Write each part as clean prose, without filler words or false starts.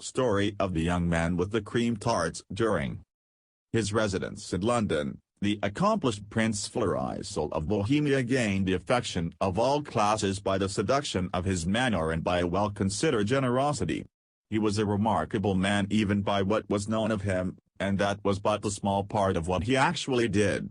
Story of the young man with the cream tarts. During his residence in London, the accomplished Prince Florizel of Bohemia gained the affection of all classes by the seduction of his manner and by a well-considered generosity. He was a remarkable man even by what was known of him, and that was but a small part of what he actually did.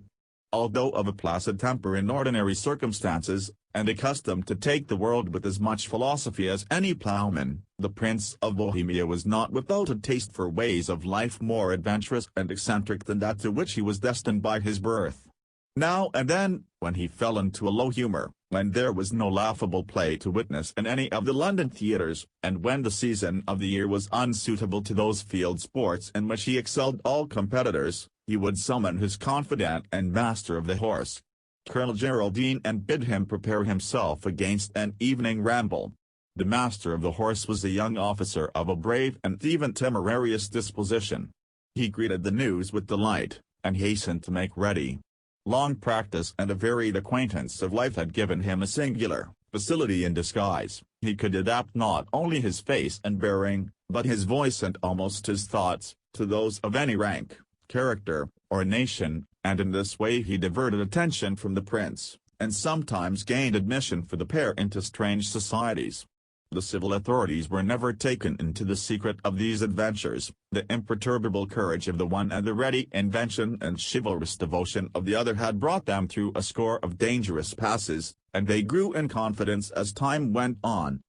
Although of a placid temper in ordinary circumstances, and accustomed to take the world with as much philosophy as any ploughman, the Prince of Bohemia was not without a taste for ways of life more adventurous and eccentric than that to which he was destined by his birth. Now and then, when he fell into a low humor, when there was no laughable play to witness in any of the London theatres, and when the season of the year was unsuitable to those field sports in which he excelled all competitors, he would summon his confidant and master of the horse, Colonel Geraldine, and bid him prepare himself against an evening ramble. The master of the horse was a young officer of a brave and even temerarious disposition. He greeted the news with delight, and hastened to make ready. Long practice and a varied acquaintance of life had given him a singular facility in disguise. He could adapt not only his face and bearing, but his voice and almost his thoughts, to those of any rank, character, or nation, and in this way he diverted attention from the prince, and sometimes gained admission for the pair into strange societies. The civil authorities were never taken into the secret of these adventures. The imperturbable courage of the one and the ready invention and chivalrous devotion of the other had brought them through a score of dangerous passes, and they grew in confidence as time went on.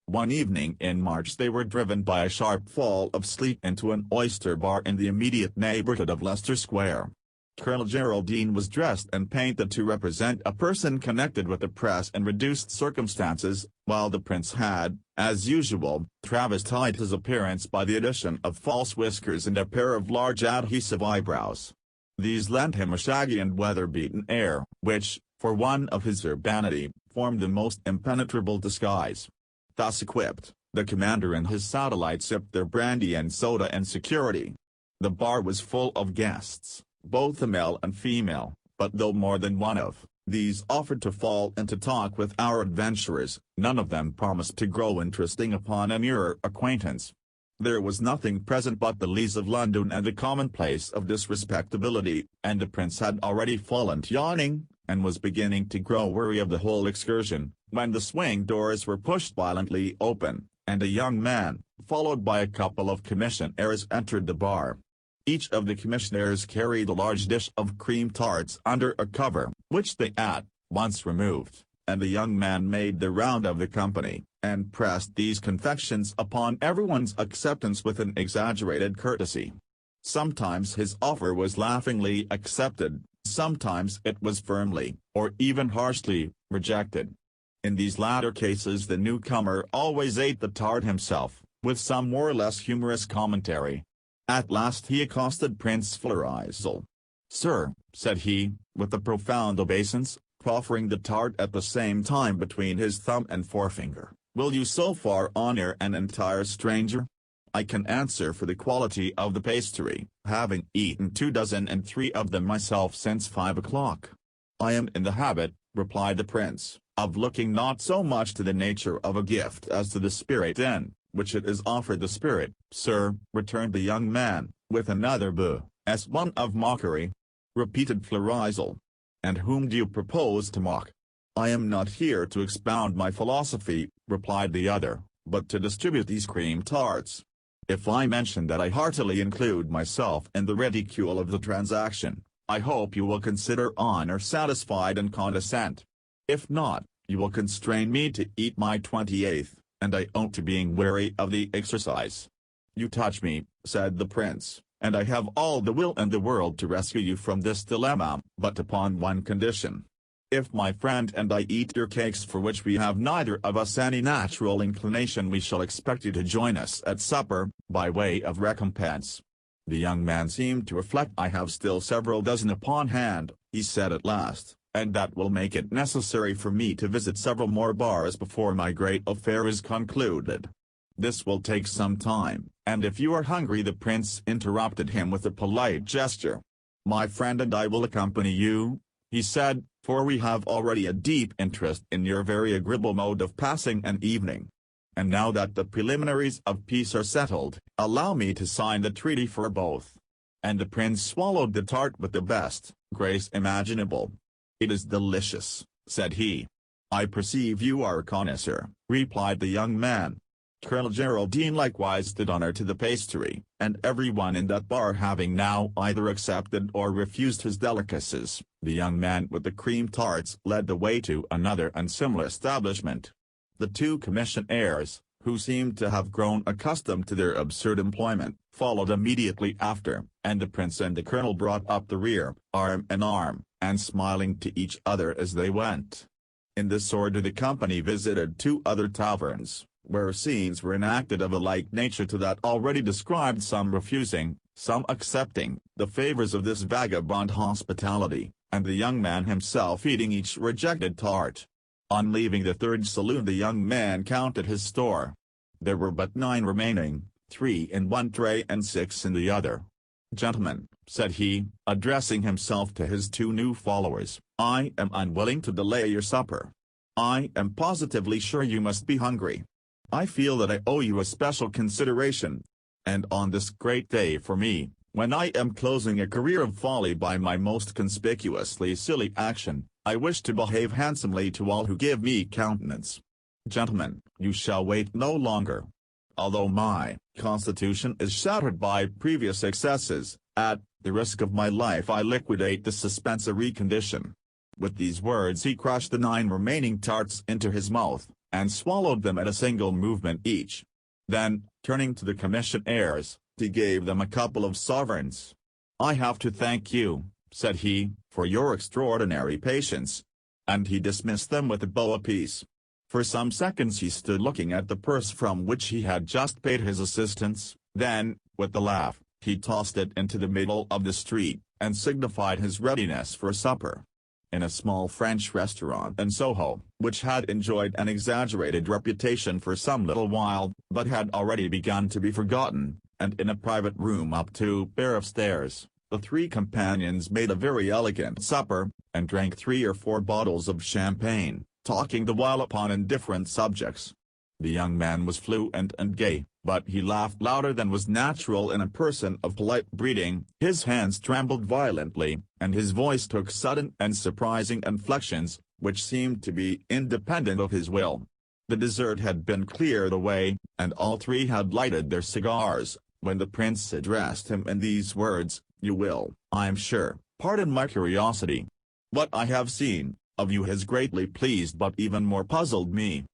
One evening in March they were driven by a sharp fall of sleet into an oyster bar in the immediate neighborhood of Leicester Square. Colonel Geraldine was dressed and painted to represent a person connected with the press in reduced circumstances, while the prince had, as usual, travestied his appearance by the addition of false whiskers and a pair of large adhesive eyebrows. These lent him a shaggy and weather-beaten air, which, for one of his urbanity, formed the most impenetrable disguise. Thus equipped, the commander and his satellite sipped their brandy and soda in security. The bar was full of guests, both the male and female, but though more than one of these offered to fall into talk with our adventurers, none of them promised to grow interesting upon a nearer acquaintance. There was nothing present but the lees of London and the commonplace of disrespectability, and the prince had already fallen to yawning, and was beginning to grow weary of the whole excursion, when the swing doors were pushed violently open, and a young man, followed by a couple of commissionaires, entered the bar. Each of the commissionaires carried a large dish of cream tarts under a cover, which they at once removed, and the young man made the round of the company, and pressed these confections upon everyone's acceptance with an exaggerated courtesy. Sometimes his offer was laughingly accepted, sometimes it was firmly, or even harshly, rejected. In these latter cases the newcomer always ate the tart himself, with some more or less humorous commentary. At last he accosted Prince Florizel. "Sir," said he, with a profound obeisance, proffering the tart at the same time between his thumb and forefinger, "will you so far honor an entire stranger? I can answer for the quality of the pastry, having eaten 24 of them myself since 5 o'clock." "I am in the habit," replied the prince, "of looking not so much to the nature of a gift as to the spirit in which it is offered." "The spirit, sir," returned the young man, with another bow, as one of mockery. Repeated Florizel. "And whom do you propose to mock?" "I am not here to expound my philosophy," replied the other, "but to distribute these cream tarts. If I mention that I heartily include myself in the ridicule of the transaction, I hope you will consider honor satisfied and condescend. If not, you will constrain me to eat my 28th, and I own to being weary of the exercise." "You touch me," said the prince, "and I have all the will in the world to rescue you from this dilemma, but upon one condition. If my friend and I eat your cakes, for which we have neither of us any natural inclination, we shall expect you to join us at supper, by way of recompense." The young man seemed to reflect. "I have still several dozen upon hand," he said at last, "and that will make it necessary for me to visit several more bars before my great affair is concluded. This will take some time, and if you are hungry—" The prince interrupted him with a polite gesture. "My friend and I will accompany you," he said, "for we have already a deep interest in your very agreeable mode of passing an evening." and now that the preliminaries of peace are settled, allow me to sign the treaty for both." And the prince swallowed the tart with the best grace imaginable. "It is delicious," said he. "I perceive you are a connoisseur," replied the young man. Colonel Geraldine likewise did honor to the pastry, and everyone in that bar having now either accepted or refused his delicacies, the young man with the cream tarts led the way to another and similar establishment. The two commissionaires, who seemed to have grown accustomed to their absurd employment, followed immediately after, and the prince and the colonel brought up the rear, arm in arm, and smiling to each other as they went. In this order the company visited two other taverns, where scenes were enacted of a like nature to that already described, some refusing, some accepting, the favors of this vagabond hospitality, and the young man himself eating each rejected tart. On leaving the third saloon the young man counted his store. There were but 9 remaining, 3 in one tray and 6 in the other. "Gentlemen," said he, addressing himself to his 2 new followers, "I am unwilling to delay your supper. I am positively sure you must be hungry. I feel that I owe you a special consideration. And on this great day for me, when I am closing a career of folly by my most conspicuously silly action, I wish to behave handsomely to all who give me countenance. Gentlemen, you shall wait no longer. Although my constitution is shattered by previous excesses, at the risk of my life I liquidate the suspensory condition." With these words he crushed the 9 remaining tarts into his mouth, and swallowed them at a single movement each. Then, turning to the commissionaires, he gave them a couple of sovereigns. "I have to thank you," said he, "for your extraordinary patience." And he dismissed them with a bow apiece. For some seconds he stood looking at the purse from which he had just paid his assistants, then, with a laugh, he tossed it into the middle of the street, and signified his readiness for supper. In a small French restaurant in Soho, which had enjoyed an exaggerated reputation for some little while, but had already begun to be forgotten, and in a private room up 2 pair of stairs, the 3 companions made a very elegant supper, and drank 3 or 4 bottles of champagne, talking the while upon indifferent subjects. The young man was fluent and gay, but he laughed louder than was natural in a person of polite breeding, his hands trembled violently, and his voice took sudden and surprising inflections, which seemed to be independent of his will. The dessert had been cleared away, and all 3 had lighted their cigars, when the prince addressed him in these words: "You will, I am sure, pardon my curiosity. What I have seen of you has greatly pleased but even more puzzled me.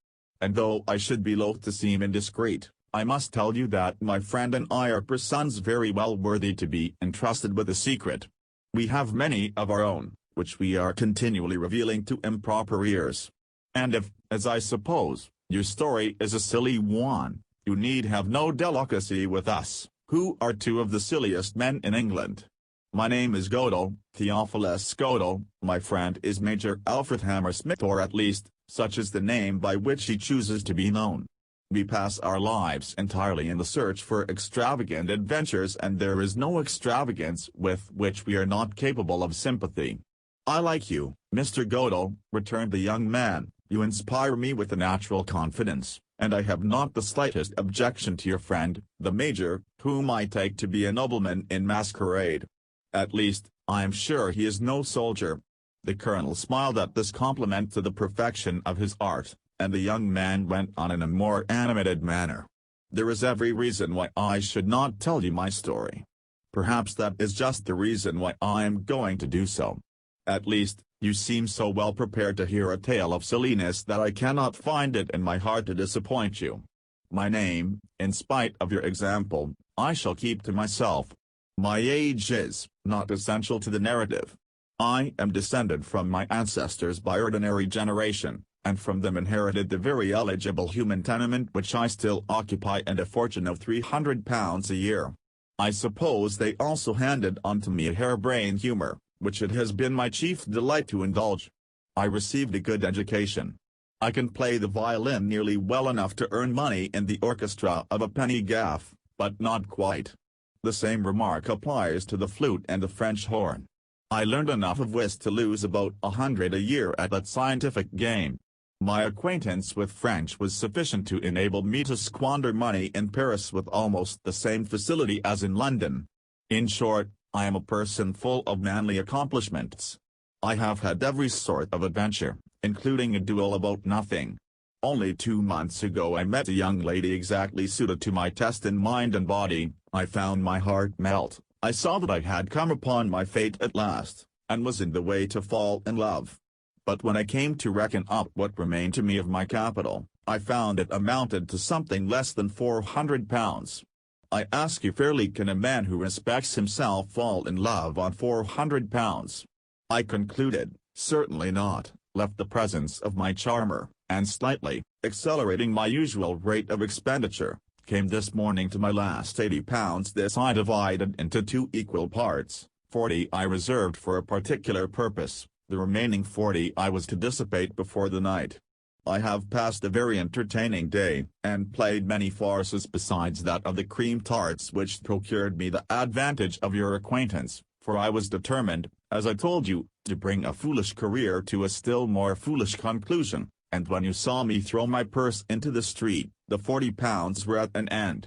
And though I should be loath to seem indiscreet, I must tell you that my friend and I are persons very well worthy to be entrusted with a secret. We have many of our own, which we are continually revealing to improper ears. And if, as I suppose, your story is a silly one, you need have no delicacy with us, who are 2 of the silliest men in England. My name is Godel, Theophilus Godel, my friend is Major Alfred Hammersmith, or at least, such is the name by which he chooses to be known. We pass our lives entirely in the search for extravagant adventures, and there is no extravagance with which we are not capable of sympathy." "I like you, Mr. Godel," returned the young man. "You inspire me with a natural confidence, and I have not the slightest objection to your friend, the Major, whom I take to be a nobleman in masquerade. At least, I am sure he is no soldier." The colonel smiled at this compliment to the perfection of his art, and the young man went on in a more animated manner. "There is every reason why I should not tell you my story. Perhaps that is just the reason why I am going to do so. At least, you seem so well prepared to hear a tale of silliness that I cannot find it in my heart to disappoint you. My name, in spite of your example, I shall keep to myself. My age is not essential to the narrative. I am descended from my ancestors by ordinary generation, and from them inherited the very eligible human tenement which I still occupy and a fortune of £300 a year. I suppose they also handed on to me a harebrained humor, which it has been my chief delight to indulge. I received a good education. I can play the violin nearly well enough to earn money in the orchestra of a penny gaff, but not quite. The same remark applies to the flute and the French horn. I learned enough of whist to lose about 100 a year at that scientific game. My acquaintance with French was sufficient to enable me to squander money in Paris with almost the same facility as in London. In short, I am a person full of manly accomplishments. I have had every sort of adventure, including a duel about nothing. Only 2 months ago I met a young lady exactly suited to my test in mind and body. I found my heart melt. I saw that I had come upon my fate at last, and was in the way to fall in love. But when I came to reckon up what remained to me of my capital, I found it amounted to something less than £400. I ask you fairly, can a man who respects himself fall in love on £400? I concluded, certainly not, left the presence of my charmer, and slightly, accelerating my usual rate of expenditure, came this morning to my last £80. This I divided into 2 equal parts, 40 I reserved for a particular purpose. The remaining 40 I was to dissipate before the night. I have passed a very entertaining day, and played many farces besides that of the cream tarts which procured me the advantage of your acquaintance, for I was determined, as I told you, to bring a foolish career to a still more foolish conclusion, and when you saw me throw my purse into the street, the £40 were at an end.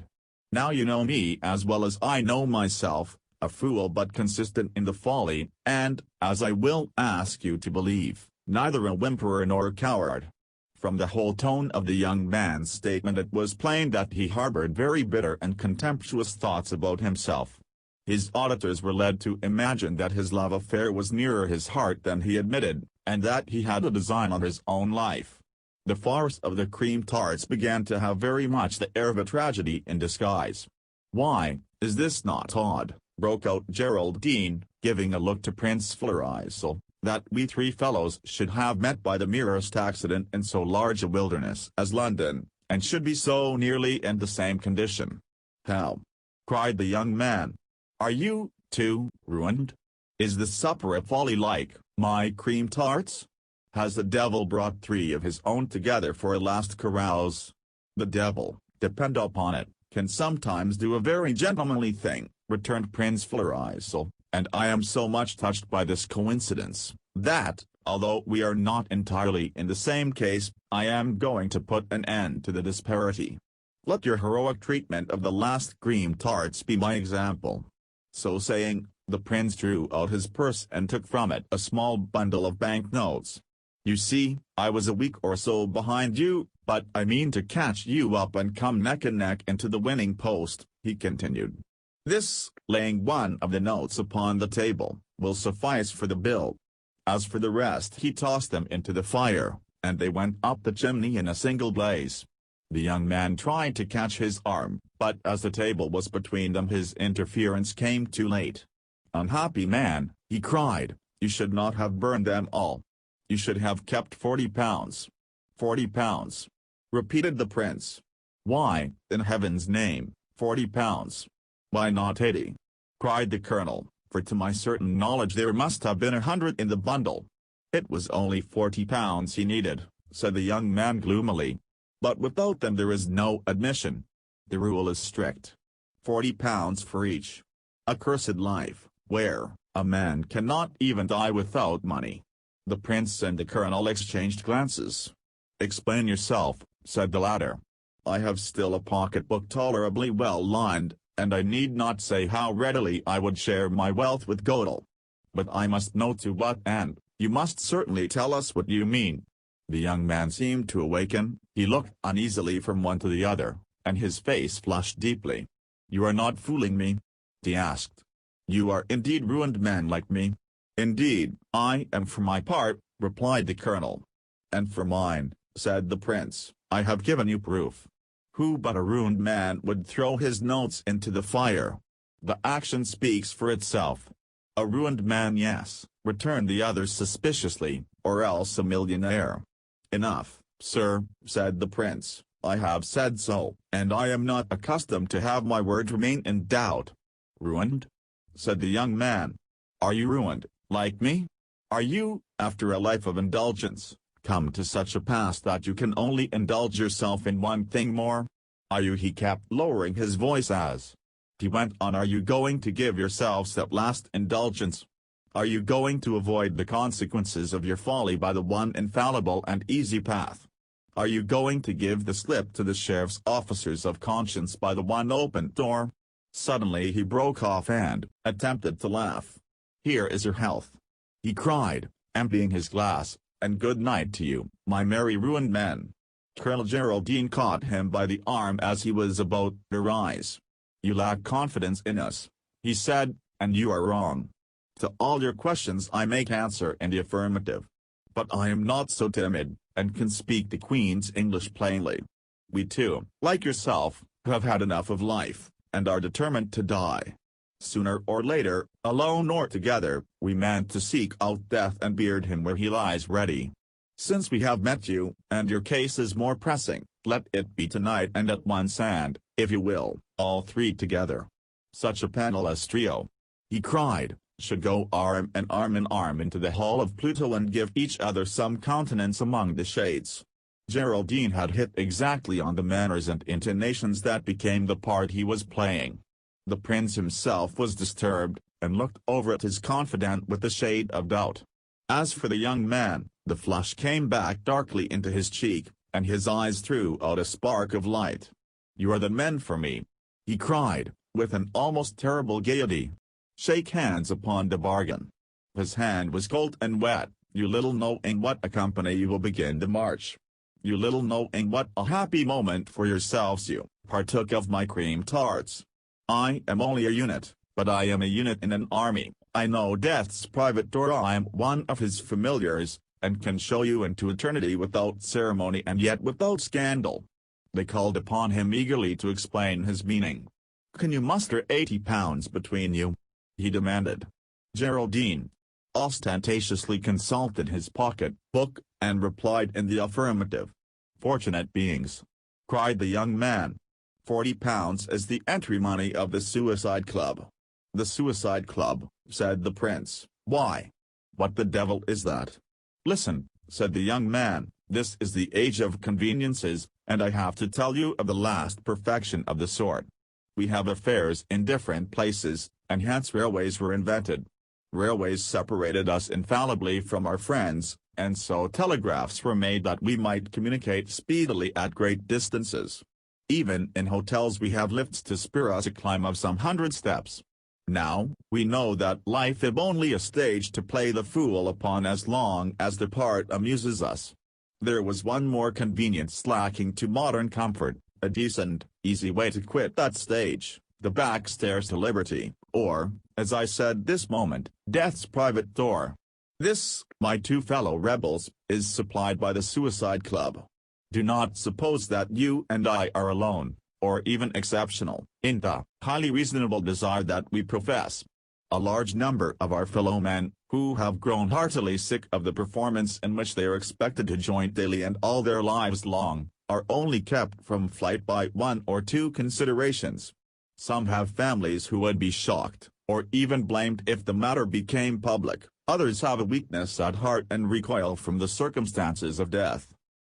Now you know me as well as I know myself, a fool but consistent in the folly, and, as I will ask you to believe, neither a whimperer nor a coward. From the whole tone of the young man's statement it was plain that he harbored very bitter and contemptuous thoughts about himself. His auditors were led to imagine that his love affair was nearer his heart than he admitted, and that he had a design on his own life. The farce of the cream tarts began to have very much the air of a tragedy in disguise. "Why, is this not odd?" broke out Geraldine, giving a look to Prince Florizel, "that we 3 fellows should have met by the merest accident in so large a wilderness as London, and should be so nearly in the same condition." "How?" cried the young man. "Are you, too, ruined? Is the supper a folly like my cream tarts? Has the devil brought 3 of his own together for a last carouse? The devil, depend upon it, can sometimes do a very gentlemanly thing," returned Prince Florizel, "and I am so much touched by this coincidence, that, although we are not entirely in the same case, I am going to put an end to the disparity. Let your heroic treatment of the last cream tarts be my example." So saying, the prince drew out his purse and took from it a small bundle of banknotes. "You see, I was a week or so behind you, but I mean to catch you up and come neck and neck into the winning post," he continued. "This," laying one of the notes upon the table, "will suffice for the bill. As for the rest," he tossed them into the fire, and they went up the chimney in a single blaze. The young man tried to catch his arm, but as the table was between them his interference came too late. "Unhappy man," he cried, "you should not have burned them all. You should have kept £40. £40? Repeated the prince. "Why, in heaven's name, £40? Why not 80? Cried the colonel, for to my certain knowledge there must have been 100 in the bundle. "It was only £40 he needed," said the young man gloomily. "But without them there is no admission. The rule is strict. £40 for each. Accursed life, where a man cannot even die without money." The prince and the colonel exchanged glances. "Explain yourself," said the latter. "I have still a pocketbook tolerably well lined, and I need not say how readily I would share my wealth with Godel. But I must know to what end. You must certainly tell us what you mean." The young man seemed to awaken, he looked uneasily from one to the other, and his face flushed deeply. "You are not fooling me?" he asked. "You are indeed ruined men like me?" "Indeed, I am for my part," replied the colonel. "And for mine," said the prince, "I have given you proof. Who but a ruined man would throw his notes into the fire? The action speaks for itself." "A ruined man, yes," returned the other suspiciously, "or else a millionaire." "Enough, sir," said the prince, "I have said so, and I am not accustomed to have my word remain in doubt." "Ruined?" said the young man. "Are you ruined, like me? Are you, after a life of indulgence, come to such a pass that you can only indulge yourself in one thing more? Are you?" He kept lowering his voice as he went on. "Are you going to give yourselves that last indulgence? Are you going to avoid the consequences of your folly by the one infallible and easy path? Are you going to give the slip to the sheriff's officers of conscience by the one open door? Suddenly he broke off and attempted to laugh. Here is your health, he cried, emptying his glass, and good night to you, my merry ruined men. Colonel Geraldine caught him by the arm as he was about to rise. You lack confidence in us, he said, and you are wrong. To all your questions I make answer in the affirmative. But I am not so timid, and can speak the Queen's English plainly. We too, like yourself, have had enough of life, and are determined to die. Sooner or later, alone or together, we meant to seek out death and beard him where he lies ready. Since we have met you, and your case is more pressing, let it be tonight and at once and, if you will, all three together. Such a penniless trio, he cried, should go arm in arm into the hall of Pluto and give each other some countenance among the shades. Geraldine had hit exactly on the manners and intonations that became the part he was playing. The prince himself was disturbed, and looked over at his confidant with a shade of doubt. As for the young man, the flush came back darkly into his cheek, and his eyes threw out a spark of light. You are the men for me, he cried, with an almost terrible gaiety. Shake hands upon the bargain. His hand was cold and wet, you little knowing what a company you will begin to march. You little knowing what a happy moment for yourselves you partook of my cream tarts. I am only a unit, but I am a unit in an army. I know Death's private door. I am one of his familiars, and can show you into eternity without ceremony and yet without scandal. They called upon him eagerly to explain his meaning. Can you muster £80 between you? He demanded. Geraldine ostentatiously consulted his pocket book, and replied in the affirmative. Fortunate beings, cried the young man. £40 is the entry money of the Suicide Club. The Suicide Club, said the prince. Why? What the devil is that? Listen, said the young man, this is the age of conveniences, and I have to tell you of the last perfection of the sort. We have affairs in different places, and hence railways were invented. Railways separated us infallibly from our friends, and so telegraphs were made that we might communicate speedily at great distances. Even in hotels we have lifts to spur us a climb of some 100 steps. Now, we know that life is only a stage to play the fool upon as long as the part amuses us. There was one more convenience lacking to modern comfort, a decent, easy way to quit that stage, the back stairs to liberty, or, as I said this moment, Death's private door. This, my two fellow rebels, is supplied by the Suicide Club. Do not suppose that you and I are alone, or even exceptional, in the highly reasonable desire that we profess. A large number of our fellow men, who have grown heartily sick of the performance in which they are expected to join daily and all their lives long, are only kept from flight by one or two considerations. Some have families who would be shocked, or even blamed if the matter became public. Others have a weakness at heart and recoil from the circumstances of death.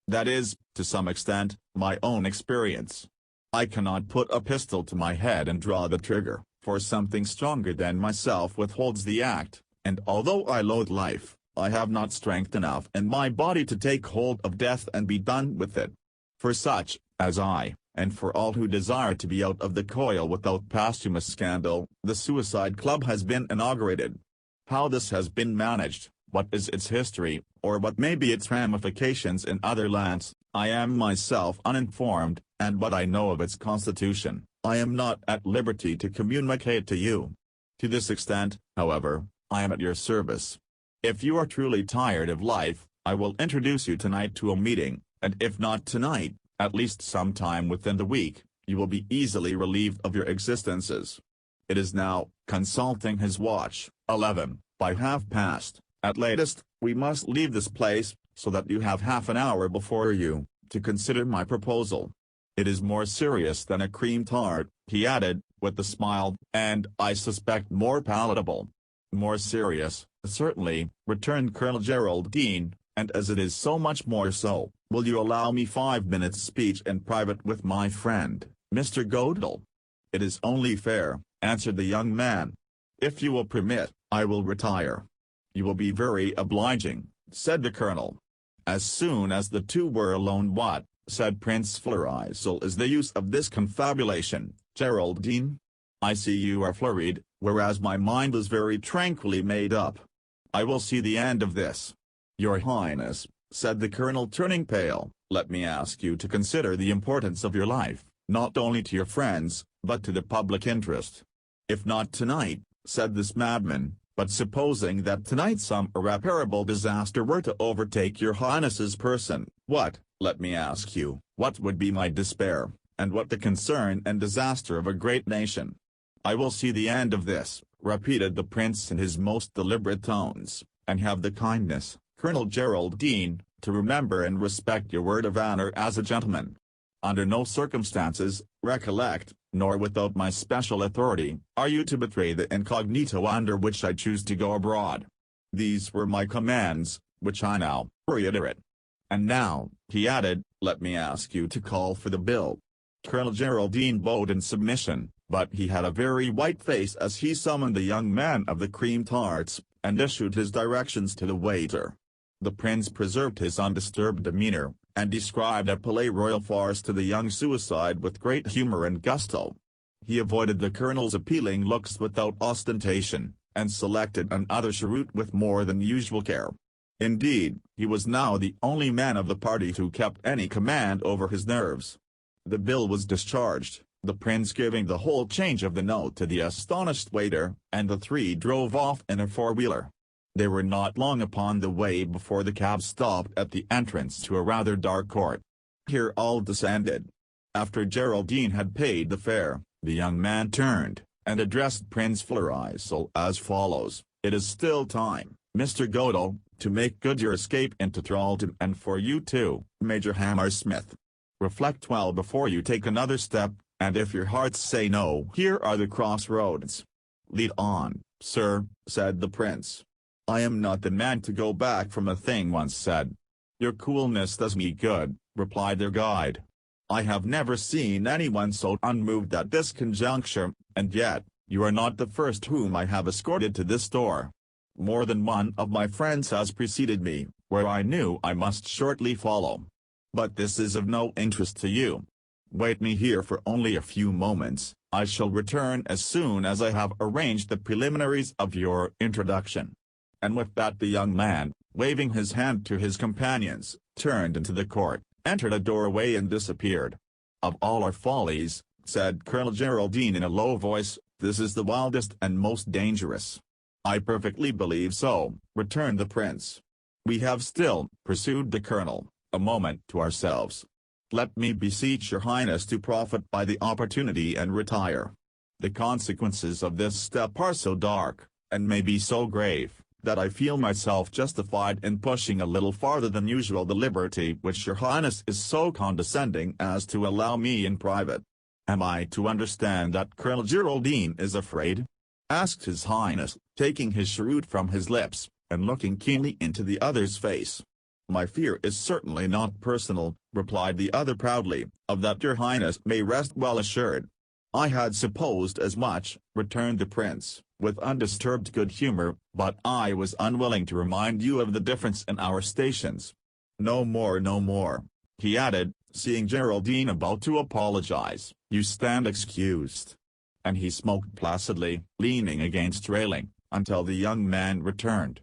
That is, to some extent, my own experience. I cannot put a pistol to my head and draw the trigger, for something stronger than myself withholds the act, and although I loathe life, I have not strength enough in my body to take hold of death and be done with it. For such, as I, and for all who desire to be out of the coil without posthumous scandal, the Suicide Club has been inaugurated. How this has been managed, what is its history, or what may be its ramifications in other lands, I am myself uninformed, and what I know of its constitution, I am not at liberty to communicate to you. To this extent, however, I am at your service. If you are truly tired of life, I will introduce you tonight to a meeting, and if not tonight, at least sometime within the week, you will be easily relieved of your existences. It is now, consulting his watch, 11, by half past, at latest, we must leave this place, so that you have half an hour before you, to consider my proposal. It is more serious than a cream tart, he added, with a smile, and I suspect more palatable. More serious, certainly, returned Colonel Geraldine, and as it is so much more so, will you allow me 5 minutes' speech in private with my friend, Mr. Godel? It is only fair, answered the young man. If you will permit, I will retire." "You will be very obliging," said the colonel. As soon as the two were alone, "What," said Prince Florizel, "is the use of this confabulation, Geraldine? I see you are flurried, whereas my mind is very tranquilly made up. I will see the end of this." "Your Highness," said the colonel, turning pale, "let me ask you to consider the importance of your life, not only to your friends, but to the public interest." "If not tonight," said this madman, "but supposing that tonight some irreparable disaster were to overtake your Highness's person, what, let me ask you, what would be my despair, and what the concern and disaster of a great nation?" "I will see the end of this," repeated the prince in his most deliberate tones, "and have the kindness, Colonel Geraldine, to remember and respect your word of honor as a gentleman. Under no circumstances, recollect, nor without my special authority, are you to betray the incognito under which I choose to go abroad. These were my commands, which I now reiterate. And now," he added, "let me ask you to call for the bill." Colonel Geraldine bowed in submission, but he had a very white face as he summoned the young man of the cream tarts, and issued his directions to the waiter. The prince preserved his undisturbed demeanor, and described a Palais Royal farce to the young suicide with great humor and gusto. He avoided the colonel's appealing looks without ostentation, and selected another cheroot with more than usual care. Indeed, he was now the only man of the party who kept any command over his nerves. The bill was discharged, the prince giving the whole change of the note to the astonished waiter, and the three drove off in a four-wheeler. They were not long upon the way before the cab stopped at the entrance to a rather dark court. Here all descended. After Geraldine had paid the fare, the young man turned, and addressed Prince Florizel as follows: "It is still time, Mr. Godot, to make good your escape into thraldom, and for you too, Major Hammersmith. Reflect well before you take another step, and if your hearts say no, here are the crossroads." "Lead on, sir," said the prince. "I am not the man to go back from a thing once said." "Your coolness does me good," replied their guide. "I have never seen anyone so unmoved at this conjuncture, and yet, you are not the first whom I have escorted to this door. More than one of my friends has preceded me, where I knew I must shortly follow. But this is of no interest to you. Wait me here for only a few moments, I shall return as soon as I have arranged the preliminaries of your introduction." And with that the young man, waving his hand to his companions, turned into the court, entered a doorway and disappeared. "Of all our follies," said Colonel Geraldine in a low voice, "this is the wildest and most dangerous." "I perfectly believe so," returned the prince. "We have still," pursued the colonel, "a moment to ourselves. Let me beseech your highness to profit by the opportunity and retire. The consequences of this step are so dark, and may be so grave, that I feel myself justified in pushing a little farther than usual the liberty which your highness is so condescending as to allow me in private." "Am I to understand that Colonel Geraldine is afraid?" asked his highness, taking his cheroot from his lips, and looking keenly into the other's face. "My fear is certainly not personal," replied the other proudly, "of that your highness may rest well assured." "I had supposed as much," returned the prince, with undisturbed good humor, "but I was unwilling to remind you of the difference in our stations. No more, no more," he added, seeing Geraldine about to apologize, "you stand excused." And he smoked placidly, leaning against railing, until the young man returned.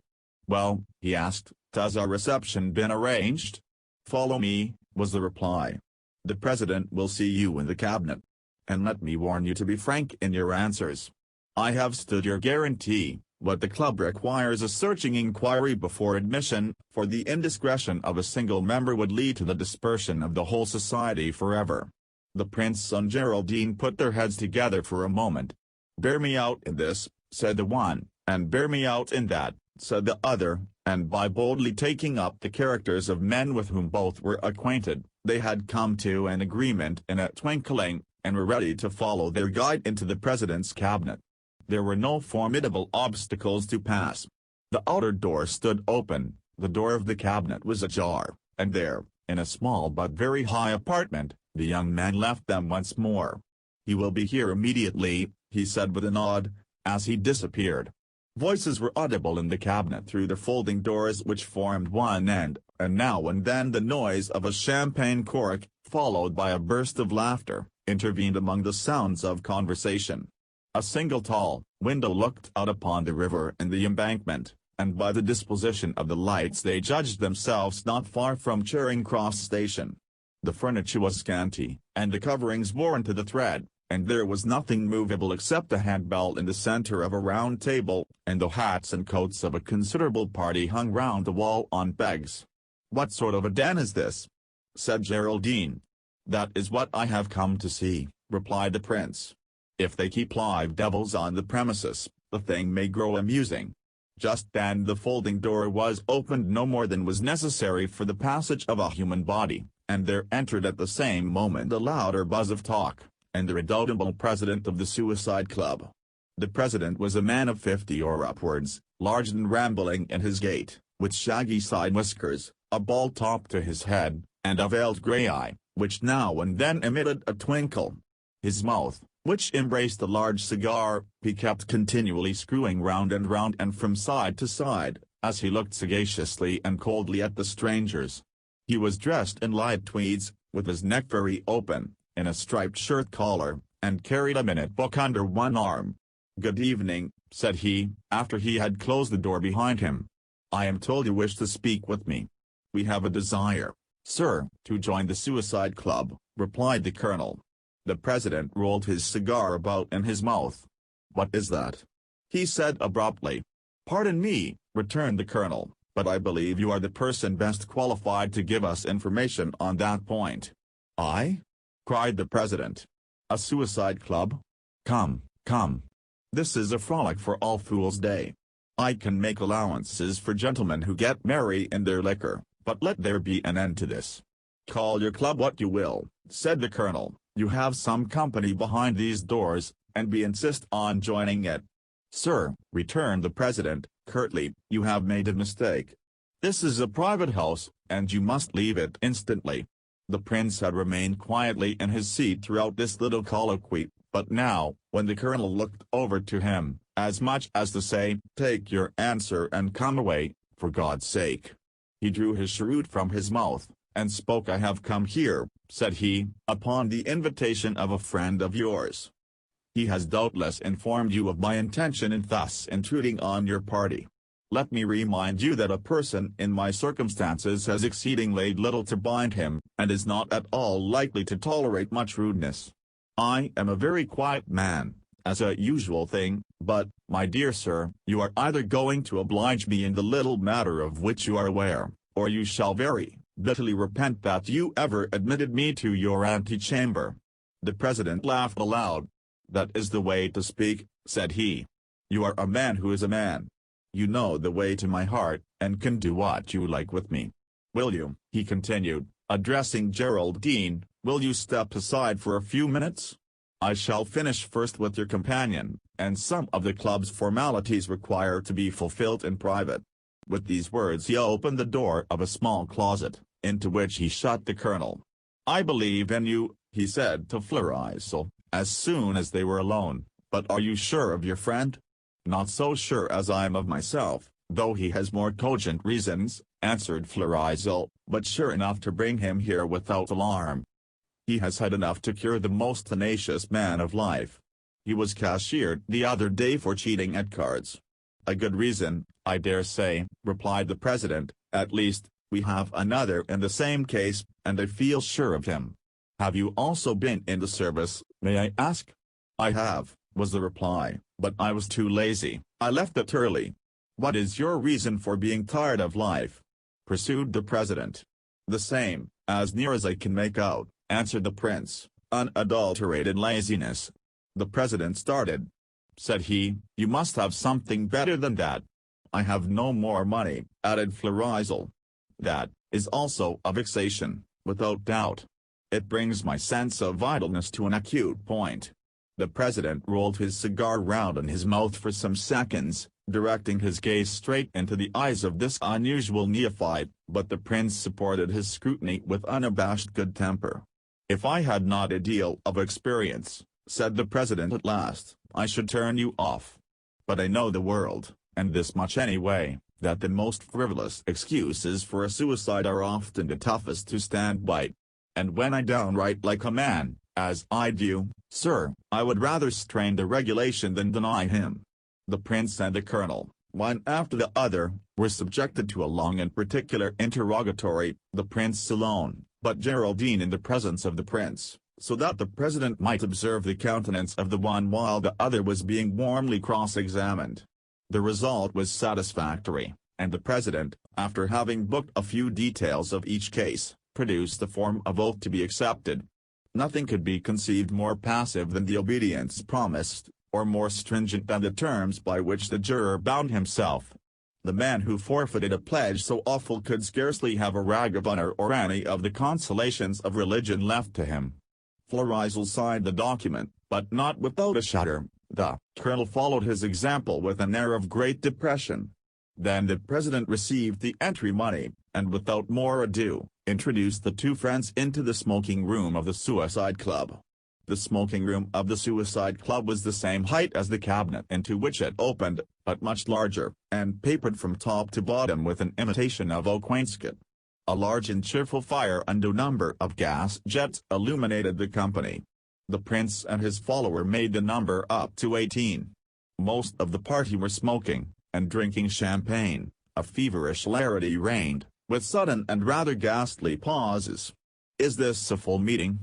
"Well," he asked, "has our reception been arranged?" "Follow me," was the reply. "The president will see you in the cabinet. And let me warn you to be frank in your answers. I have stood your guarantee, but the club requires a searching inquiry before admission, for the indiscretion of a single member would lead to the dispersion of the whole society forever." The prince and Geraldine put their heads together for a moment. "Bear me out in this," said the one, "and bear me out in that," said the other, and by boldly taking up the characters of men with whom both were acquainted, they had come to an agreement in a twinkling, and were ready to follow their guide into the president's cabinet. There were no formidable obstacles to pass. The outer door stood open, the door of the cabinet was ajar, and there, in a small but very high apartment, the young man left them once more. "He will be here immediately," he said with a nod, as he disappeared. Voices were audible in the cabinet through the folding doors which formed one end, and now and then the noise of a champagne cork, followed by a burst of laughter, intervened among the sounds of conversation. A single tall window looked out upon the river and the embankment, and by the disposition of the lights they judged themselves not far from Charing Cross station. The furniture was scanty, and the coverings worn to the thread, and there was nothing movable except a handbell in the center of a round table, and the hats and coats of a considerable party hung round the wall on pegs. "What sort of a den is this?" said Geraldine. "That is what I have come to see," replied the prince. "If they keep live devils on the premises, the thing may grow amusing." Just then the folding door was opened no more than was necessary for the passage of a human body, and there entered at the same moment a louder buzz of talk, and the redoubtable president of the Suicide Club. The president was a man of 50 or upwards, large and rambling in his gait, with shaggy side whiskers, a bald top to his head, and a veiled grey eye, which now and then emitted a twinkle. His mouth, which embraced a large cigar, he kept continually screwing round and from side to side, as he looked sagaciously and coldly at the strangers. He was dressed in light tweeds, with his neck very open, in a striped shirt collar, and carried a minute book under one arm. "Good evening," said he, after he had closed the door behind him. "I am told you wish to speak with me." "We have a desire, sir, to join the Suicide Club," replied the colonel. The president rolled his cigar about in his mouth. "What is that?" he said abruptly. "Pardon me," returned the colonel, "but I believe you are the person best qualified to give us information on that point." "I?" cried the president. "A suicide club? Come, come. This is a frolic for all Fool's Day. I can make allowances for gentlemen who get merry in their liquor, but let there be an end to this." "Call your club what you will," said the colonel, "you have some company behind these doors, and we insist on joining it." "Sir," returned the president, curtly, "you have made a mistake. This is a private house, and you must leave it instantly." The prince had remained quietly in his seat throughout this little colloquy, but now, when the colonel looked over to him, as much as to say, "Take your answer and come away, for God's sake," he drew his cheroot from his mouth, and spoke. "I have come here," said he, "upon the invitation of a friend of yours. He has doubtless informed you of my intention in thus intruding on your party. Let me remind you that a person in my circumstances has exceedingly little to bind him, and is not at all likely to tolerate much rudeness. I am a very quiet man, as a usual thing, but, my dear sir, you are either going to oblige me in the little matter of which you are aware, or you shall very bitterly repent that you ever admitted me to your antechamber." The president laughed aloud. "That is the way to speak," said he. "You are a man who is a man. You know the way to my heart, and can do what you like with me. Will you," he continued, addressing Geraldine, "will you step aside for a few minutes? I shall finish first with your companion, and some of the club's formalities require to be fulfilled in private." With these words he opened the door of a small closet, into which he shut the colonel. "I believe in you," he said to Florizel, as soon as they were alone, "but are you sure of your friend?" "Not so sure as I am of myself, though he has more cogent reasons," answered Florizel, "but sure enough to bring him here without alarm. He has had enough to cure the most tenacious man of life. He was cashiered the other day for cheating at cards." "A good reason, I dare say," replied the president. "At least, we have another in the same case, and I feel sure of him. Have you also been in the service, may I ask?" "I have," was the reply, "but I was too lazy. I left it early." "What is your reason for being tired of life?" pursued the president. "The same, as near as I can make out," answered the prince, "unadulterated laziness." The president started. Said he, "You must have something better than that." "I have no more money," added Florizel. "That is also a vexation, without doubt. It brings my sense of idleness to an acute point." The president rolled his cigar round in his mouth for some seconds, directing his gaze straight into the eyes of this unusual neophyte, but the prince supported his scrutiny with unabashed good temper. "If I had not a deal of experience," said the president at last, "I should turn you off. But I know the world, and this much anyway, that the most frivolous excuses for a suicide are often the toughest to stand by. And when I downright like a man, as I do, sir, I would rather strain the regulation than deny him." The prince and the colonel, one after the other, were subjected to a long and particular interrogatory, the prince alone, but Geraldine in the presence of the prince, so that the president might observe the countenance of the one while the other was being warmly cross-examined. The result was satisfactory, and the president, after having booked a few details of each case, produced the form of oath to be accepted. Nothing could be conceived more passive than the obedience promised, or more stringent than the terms by which the juror bound himself. The man who forfeited a pledge so awful could scarcely have a rag of honor or any of the consolations of religion left to him. Florizel signed the document, but not without a shudder. The colonel followed his example with an air of great depression. Then the president received the entry money, and without more ado, introduced the two friends into the smoking room of the Suicide Club. The smoking room of the Suicide Club was the same height as the cabinet into which it opened, but much larger, and papered from top to bottom with an imitation of oak wainscot. A large and cheerful fire and a number of gas jets illuminated the company. The prince and his follower made the number up to 18. Most of the party were smoking, and drinking champagne. A feverish hilarity reigned, with sudden and rather ghastly pauses. "Is this a full meeting?"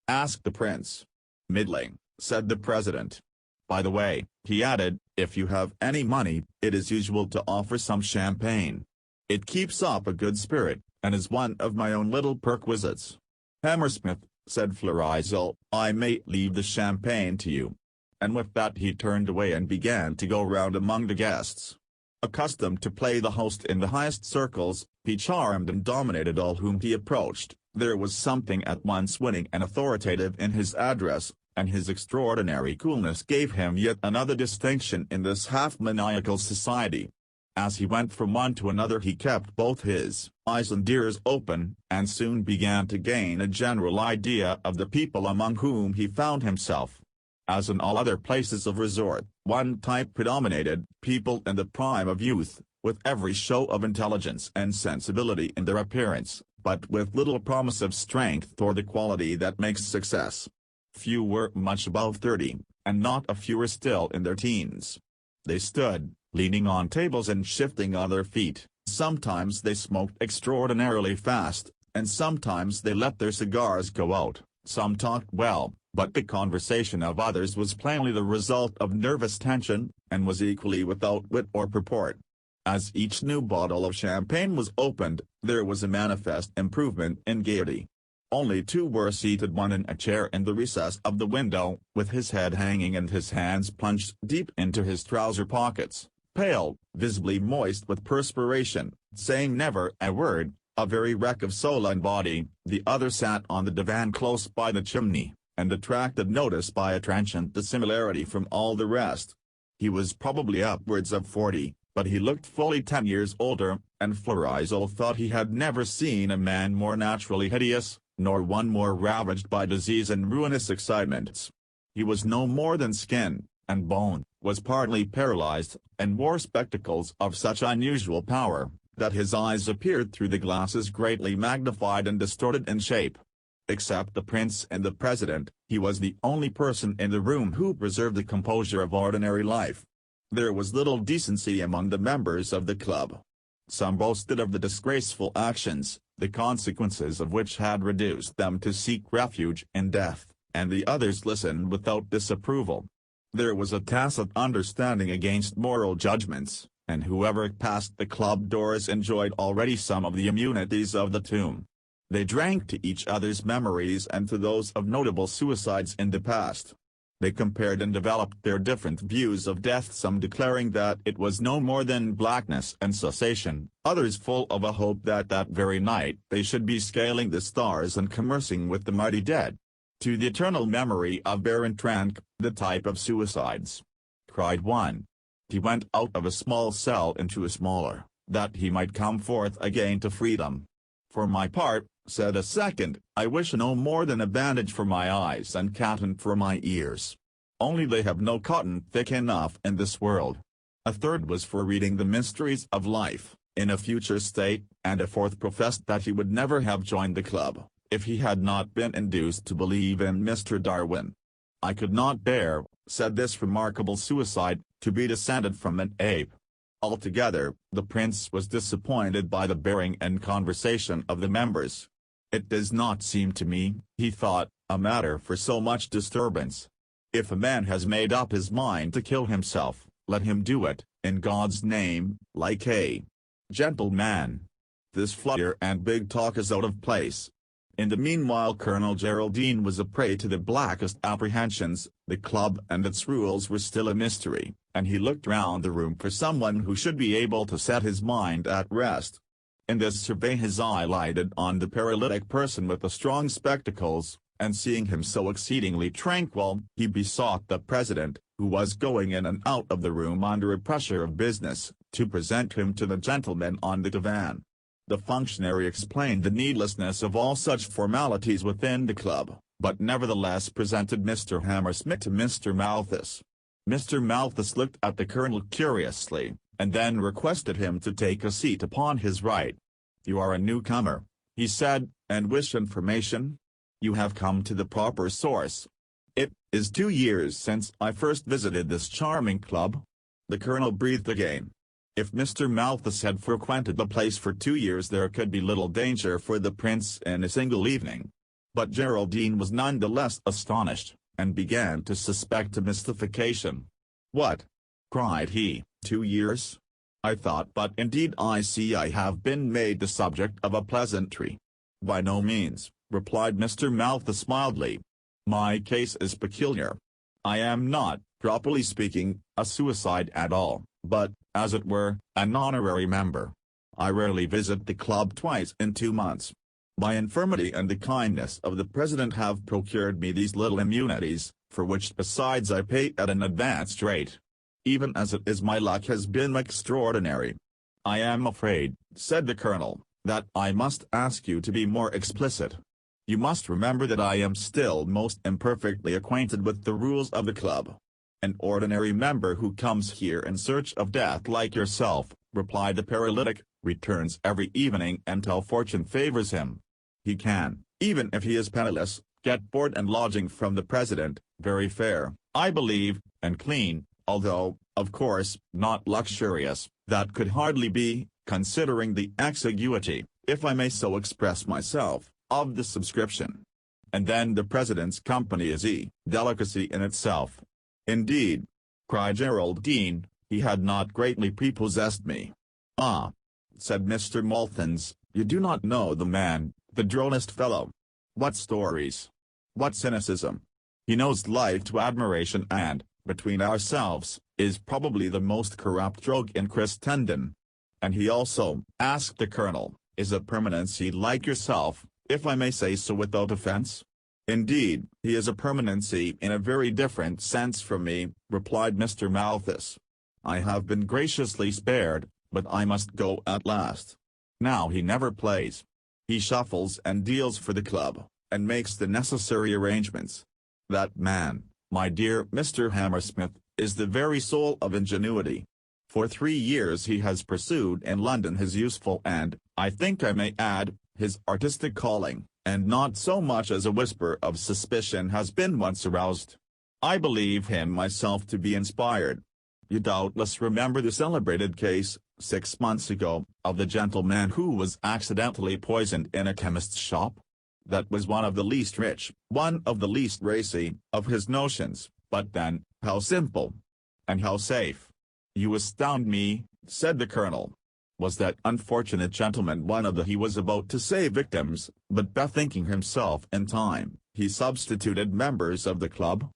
asked the prince. "Middling," said the president. "By the way," he added, "if you have any money, it is usual to offer some champagne. It keeps up a good spirit, and is one of my own little perquisites." "Hammersmith," said Florizel, "I may leave the champagne to you." And with that he turned away and began to go round among the guests. Accustomed to play the host in the highest circles, he charmed and dominated all whom he approached. There was something at once winning and authoritative in his address, and his extraordinary coolness gave him yet another distinction in this half-maniacal society. As he went from one to another he kept both his eyes and ears open, and soon began to gain a general idea of the people among whom he found himself. As in all other places of resort, one type predominated, people in the prime of youth, with every show of intelligence and sensibility in their appearance, but with little promise of strength or the quality that makes success. Few were much above 30, and not a few were still in their teens. They stood, leaning on tables and shifting on their feet. Sometimes they smoked extraordinarily fast, and sometimes they let their cigars go out. Some talked well, but the conversation of others was plainly the result of nervous tension, and was equally without wit or purport. As each new bottle of champagne was opened, there was a manifest improvement in gaiety. Only two were seated, one in a chair in the recess of the window, with his head hanging and his hands plunged deep into his trouser pockets, pale, visibly moist with perspiration, saying never a word, a very wreck of soul and body. The other sat on the divan close by the chimney, and attracted notice by a transient dissimilarity from all the rest. He was probably upwards of 40, but he looked fully 10 years older, and Florizel thought he had never seen a man more naturally hideous, nor one more ravaged by disease and ruinous excitements. He was no more than skin and bone, was partly paralyzed, and wore spectacles of such unusual power, that his eyes appeared through the glasses greatly magnified and distorted in shape. Except the prince and the president, he was the only person in the room who preserved the composure of ordinary life. There was little decency among the members of the club. Some boasted of the disgraceful actions, the consequences of which had reduced them to seek refuge in death, and the others listened without disapproval. There was a tacit understanding against moral judgments, and whoever passed the club doors enjoyed already some of the immunities of the tomb. They drank to each other's memories and to those of notable suicides in the past. They compared and developed their different views of death, some declaring that it was no more than blackness and cessation, others full of a hope that that very night they should be scaling the stars and conversing with the mighty dead. "To the eternal memory of Baron Trank, the type of suicides!" cried one. He went out of a small cell into a smaller, that he might come forth again to freedom. "For my part," said a second, "I wish no more than a bandage for my eyes and cotton for my ears. Only they have no cotton thick enough in this world." A third was for reading the mysteries of life, in a future state, and a fourth professed that he would never have joined the club, if he had not been induced to believe in Mr. Darwin. I could not bear, said this remarkable suicide, to be descended from an ape. Altogether, the prince was disappointed by the bearing and conversation of the members. It does not seem to me, he thought, a matter for so much disturbance. If a man has made up his mind to kill himself, let him do it, in God's name, like a gentleman. This flutter and big talk is out of place. In the meanwhile Colonel Geraldine was a prey to the blackest apprehensions. The club and its rules were still a mystery, and he looked round the room for someone who should be able to set his mind at rest. In this survey his eye lighted on the paralytic person with the strong spectacles, and seeing him so exceedingly tranquil, he besought the president, who was going in and out of the room under a pressure of business, to present him to the gentleman on the divan. The functionary explained the needlessness of all such formalities within the club, but nevertheless presented Mr. Hammersmith to Mr. Malthus. Mr. Malthus looked at the colonel curiously, and then requested him to take a seat upon his right. "You are a newcomer," he said, "and wish information? You have come to the proper source. It is 2 years since I first visited this charming club." The colonel breathed again. If Mr. Malthus had frequented the place for 2 years there could be little danger for the prince in a single evening. But Geraldine was none the less astonished, and began to suspect a mystification. "What?" cried he, 2 years? I thought, but indeed I see I have been made the subject of a pleasantry." "By no means," replied Mr. Malthus mildly. "My case is peculiar. I am not, properly speaking, a suicide at all, but, as it were, an honorary member. I rarely visit the club twice in 2 months. My infirmity and the kindness of the president have procured me these little immunities, for which besides I pay at an advanced rate. Even as it is my luck has been extraordinary. I am afraid," said the colonel, "that I must ask you to be more explicit. You must remember that I am still most imperfectly acquainted with the rules of the club." "An ordinary member who comes here in search of death like yourself," replied the paralytic, "returns every evening until fortune favors him. He can, even if he is penniless, get board and lodging from the president, very fair, I believe, and clean, although, of course, not luxurious. That could hardly be, considering the exiguity, if I may so express myself, of the subscription. And then the president's company is a delicacy in itself." "Indeed," cried Geraldine, "he had not greatly prepossessed me." "Ah," said Mr. Malthus, "you do not know the man, the drollest fellow. What stories! What cynicism! He knows life to admiration and, between ourselves, is probably the most corrupt rogue in Christendom." "And he also," asked the colonel, "is a permanency like yourself, if I may say so without offense?" "Indeed, he is a permanency in a very different sense from me," replied Mr. Malthus. "I have been graciously spared, but I must go at last. Now he never plays. He shuffles and deals for the club, and makes the necessary arrangements. That man, my dear Mr. Hammersmith, is the very soul of ingenuity. For 3 years he has pursued in London his useful and, I think I may add, his artistic calling, and not so much as a whisper of suspicion has been once aroused. I believe him myself to be inspired. You doubtless remember the celebrated case, 6 months ago, of the gentleman who was accidentally poisoned in a chemist's shop? That was one of the least rich, one of the least racy, of his notions, but then, how simple! And how safe! You astound me," said the colonel. "Was that unfortunate gentleman one of the he was about to say victims, but bethinking himself in time, he substituted members of the club?"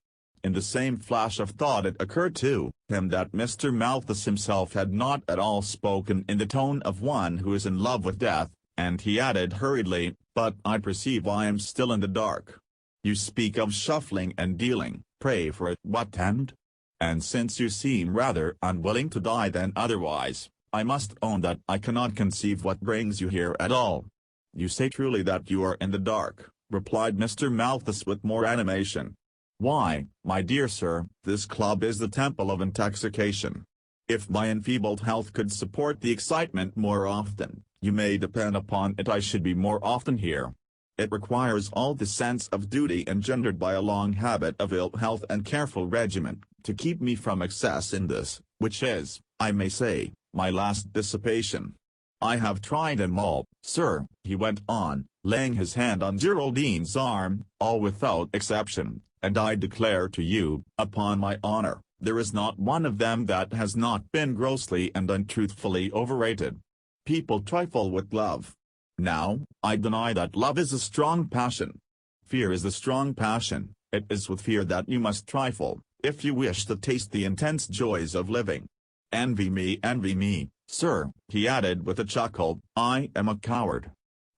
In the same flash of thought it occurred to him that Mr. Malthus himself had not at all spoken in the tone of one who is in love with death, and he added hurriedly, "But I perceive I am still in the dark. You speak of shuffling and dealing, pray for what end? And since you seem rather unwilling to die than otherwise, I must own that I cannot conceive what brings you here at all." "You say truly that you are in the dark," replied Mr. Malthus with more animation. "Why, my dear sir, this club is the temple of intoxication. If my enfeebled health could support the excitement more often, you may depend upon it I should be more often here. It requires all the sense of duty engendered by a long habit of ill health and careful regimen, to keep me from excess in this, which is, I may say, my last dissipation. I have tried them all, sir, he went on, laying his hand on Geraldine's arm, all without exception, and I declare to you, upon my honor, there is not one of them that has not been grossly and untruthfully overrated. People trifle with love. Now, I deny that love is a strong passion. Fear is a strong passion. It is with fear that you must trifle, if you wish to taste the intense joys of living. Envy me, sir, he added with a chuckle, I am a coward.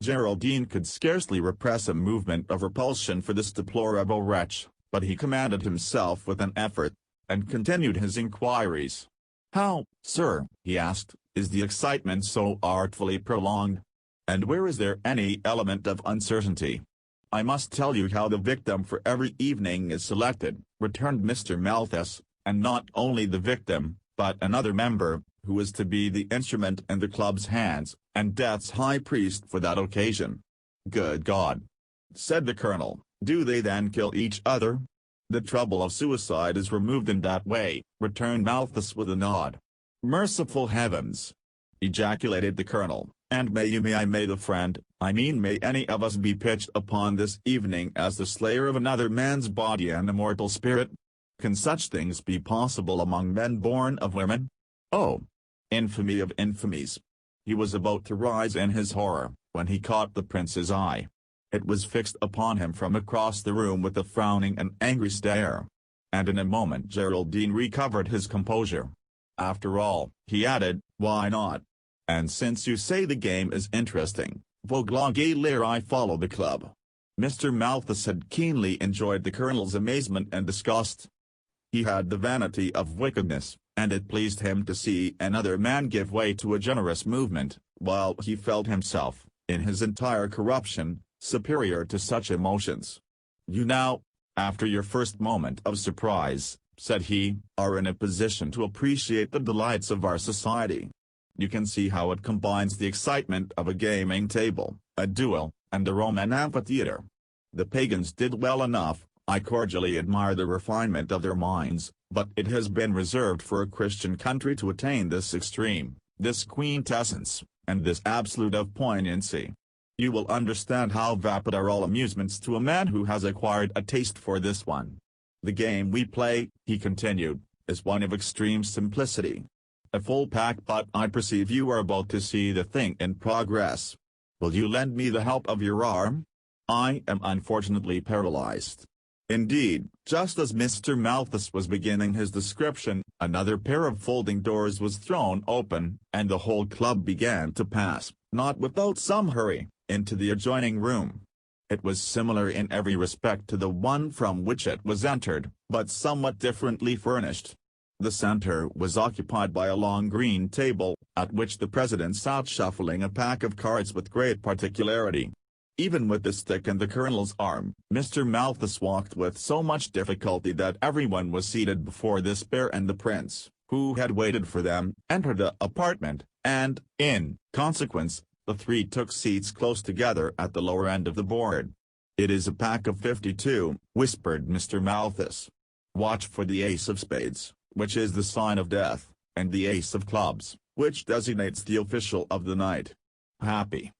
Geraldine could scarcely repress a movement of repulsion for this deplorable wretch, but he commanded himself with an effort, and continued his inquiries. How, sir, he asked, is the excitement so artfully prolonged? And where is there any element of uncertainty? I must tell you how the victim for every evening is selected, returned Mr. Malthus, and not only the victim, but another member, who is to be the instrument in the club's hands, and death's high priest for that occasion. Good God! Said the colonel, do they then kill each other? The trouble of suicide is removed in that way, returned Malthus with a nod. Merciful heavens! Ejaculated the colonel, and may the friend, I mean may any of us be pitched upon this evening as the slayer of another man's body and immortal spirit? Can such things be possible among men born of women? Oh! Infamy of infamies! He was about to rise in his horror, when he caught the prince's eye. It was fixed upon him from across the room with a frowning and angry stare. And in a moment Geraldine recovered his composure. After all, he added, why not? And since you say the game is interesting, vogue l'heure I follow the club. Mr. Malthus had keenly enjoyed the colonel's amazement and disgust. He had the vanity of wickedness, and it pleased him to see another man give way to a generous movement, while he felt himself, in his entire corruption, superior to such emotions. You now, after your first moment of surprise, said he, are in a position to appreciate the delights of our society. You can see how it combines the excitement of a gaming table, a duel, and a Roman amphitheater. The pagans did well enough. I cordially admire the refinement of their minds, but it has been reserved for a Christian country to attain this extreme, this quintessence, and this absolute of poignancy. You will understand how vapid are all amusements to a man who has acquired a taste for this one. The game we play, he continued, is one of extreme simplicity. A full pack, but I perceive you are about to see the thing in progress. Will you lend me the help of your arm? I am unfortunately paralyzed. Indeed, just as Mr. Malthus was beginning his description, another pair of folding doors was thrown open, and the whole club began to pass, not without some hurry, into the adjoining room. It was similar in every respect to the one from which it was entered, but somewhat differently furnished. The center was occupied by a long green table, at which the president sat shuffling a pack of cards with great particularity. Even with the stick in the colonel's arm, Mr. Malthus walked with so much difficulty that everyone was seated before this pair, and the prince, who had waited for them, entered the apartment, and, in consequence, the three took seats close together at the lower end of the board. It is a pack of 52, whispered Mr. Malthus. Watch for the ace of spades, which is the sign of death, and the ace of clubs, which designates the official of the night. Happy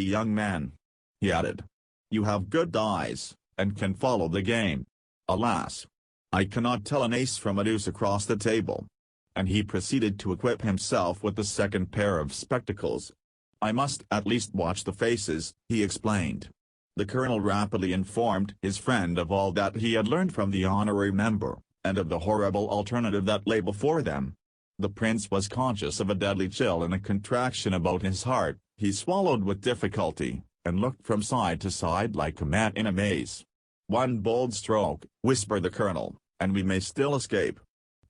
young man, he added. You have good eyes, and can follow the game. Alas! I cannot tell an ace from a deuce across the table. And he proceeded to equip himself with the second pair of spectacles. I must at least watch the faces, he explained. The colonel rapidly informed his friend of all that he had learned from the honorary member, and of the horrible alternative that lay before them. The prince was conscious of a deadly chill and a contraction about his heart. He swallowed with difficulty, and looked from side to side like a man in a maze. One bold stroke, whispered the colonel, and we may still escape.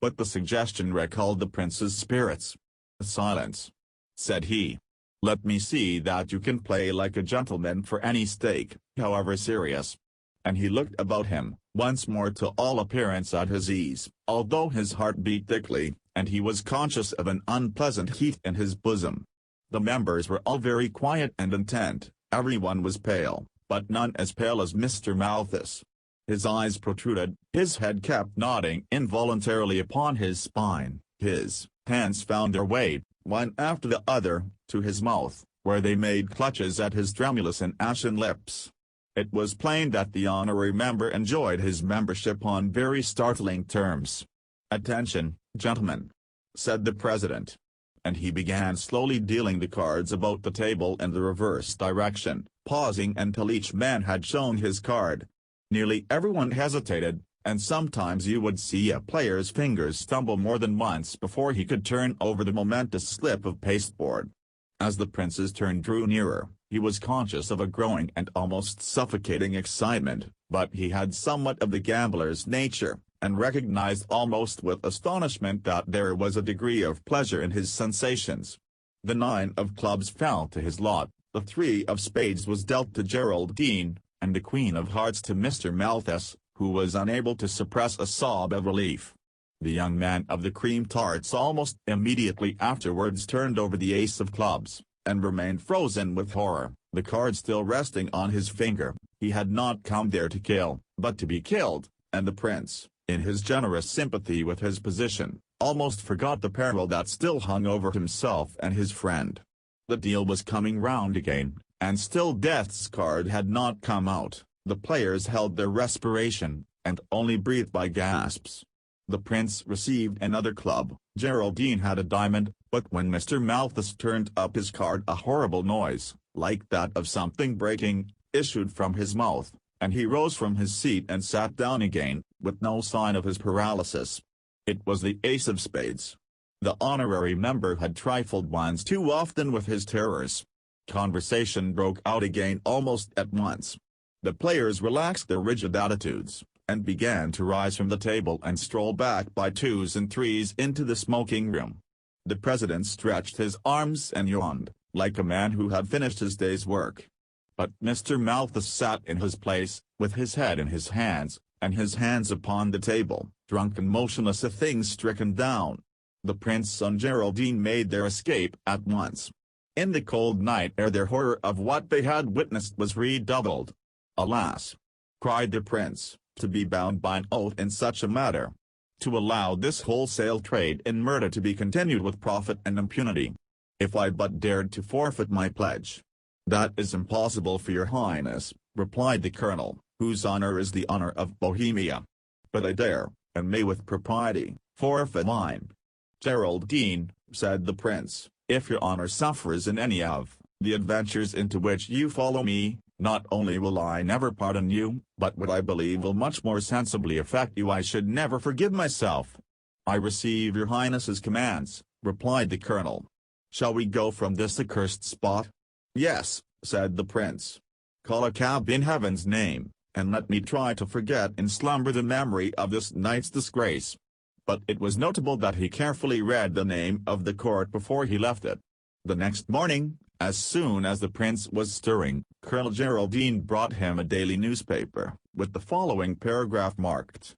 But the suggestion recalled the prince's spirits. Silence, said he. Let me see that you can play like a gentleman for any stake, however serious. And he looked about him, once more to all appearance at his ease, although his heart beat thickly, and he was conscious of an unpleasant heat in his bosom. The members were all very quiet and intent, everyone was pale, but none as pale as Mr. Malthus. His eyes protruded, his head kept nodding involuntarily upon his spine, his hands found their way, one after the other, to his mouth, where they made clutches at his tremulous and ashen lips. It was plain that the honorary member enjoyed his membership on very startling terms. "Attention, gentlemen," said the president. And he began slowly dealing the cards about the table in the reverse direction, pausing until each man had shown his card. Nearly everyone hesitated, and sometimes you would see a player's fingers stumble more than once before he could turn over the momentous slip of pasteboard. As the prince's turn drew nearer, he was conscious of a growing and almost suffocating excitement, but he had somewhat of the gambler's nature, and recognized almost with astonishment that there was a degree of pleasure in his sensations. The 9 of clubs fell to his lot, the 3 of spades was dealt to Geraldine, and the Queen of hearts to Mr. Malthus, who was unable to suppress a sob of relief. The young man of the cream tarts almost immediately afterwards turned over the ace of clubs, and remained frozen with horror, the card still resting on his finger. He had not come there to kill, but to be killed, and the prince, in his generous sympathy with his position, almost forgot the peril that still hung over himself and his friend. The deal was coming round again, and still death's card had not come out. The players held their respiration, and only breathed by gasps. The prince received another club, Geraldine had a diamond, but when Mr. Malthus turned up his card a horrible noise, like that of something breaking, issued from his mouth, and he rose from his seat and sat down again, with no sign of his paralysis. It was the ace of spades. The honorary member had trifled once too often with his terrors. Conversation broke out again almost at once. The players relaxed their rigid attitudes, and began to rise from the table and stroll back by 2s and 3s into the smoking room. The president stretched his arms and yawned, like a man who had finished his day's work. But Mr. Malthus sat in his place, with his head in his hands, and his hands upon the table, drunk and motionless, a thing stricken down. The prince and Geraldine made their escape at once. In the cold night air their horror of what they had witnessed was redoubled. "Alas!" cried the prince, "to be bound by an oath in such a matter. To allow this wholesale trade in murder to be continued with profit and impunity. If I but dared to forfeit my pledge." "That is impossible for your highness," replied the colonel, "whose honor is the honor of Bohemia. But I dare, and may with propriety, forfeit mine." "Geraldine," said the prince, "if your honor suffers in any of the adventures into which you follow me, not only will I never pardon you, but what I believe will much more sensibly affect you I should never forgive myself." "I receive your highness's commands," replied the colonel. "Shall we go from this accursed spot?" "Yes," said the prince. "Call a cab in heaven's name, and let me try to forget in slumber the memory of this night's disgrace." But it was notable that he carefully read the name of the court before he left it. The next morning, as soon as the prince was stirring, Colonel Geraldine brought him a daily newspaper, with the following paragraph marked: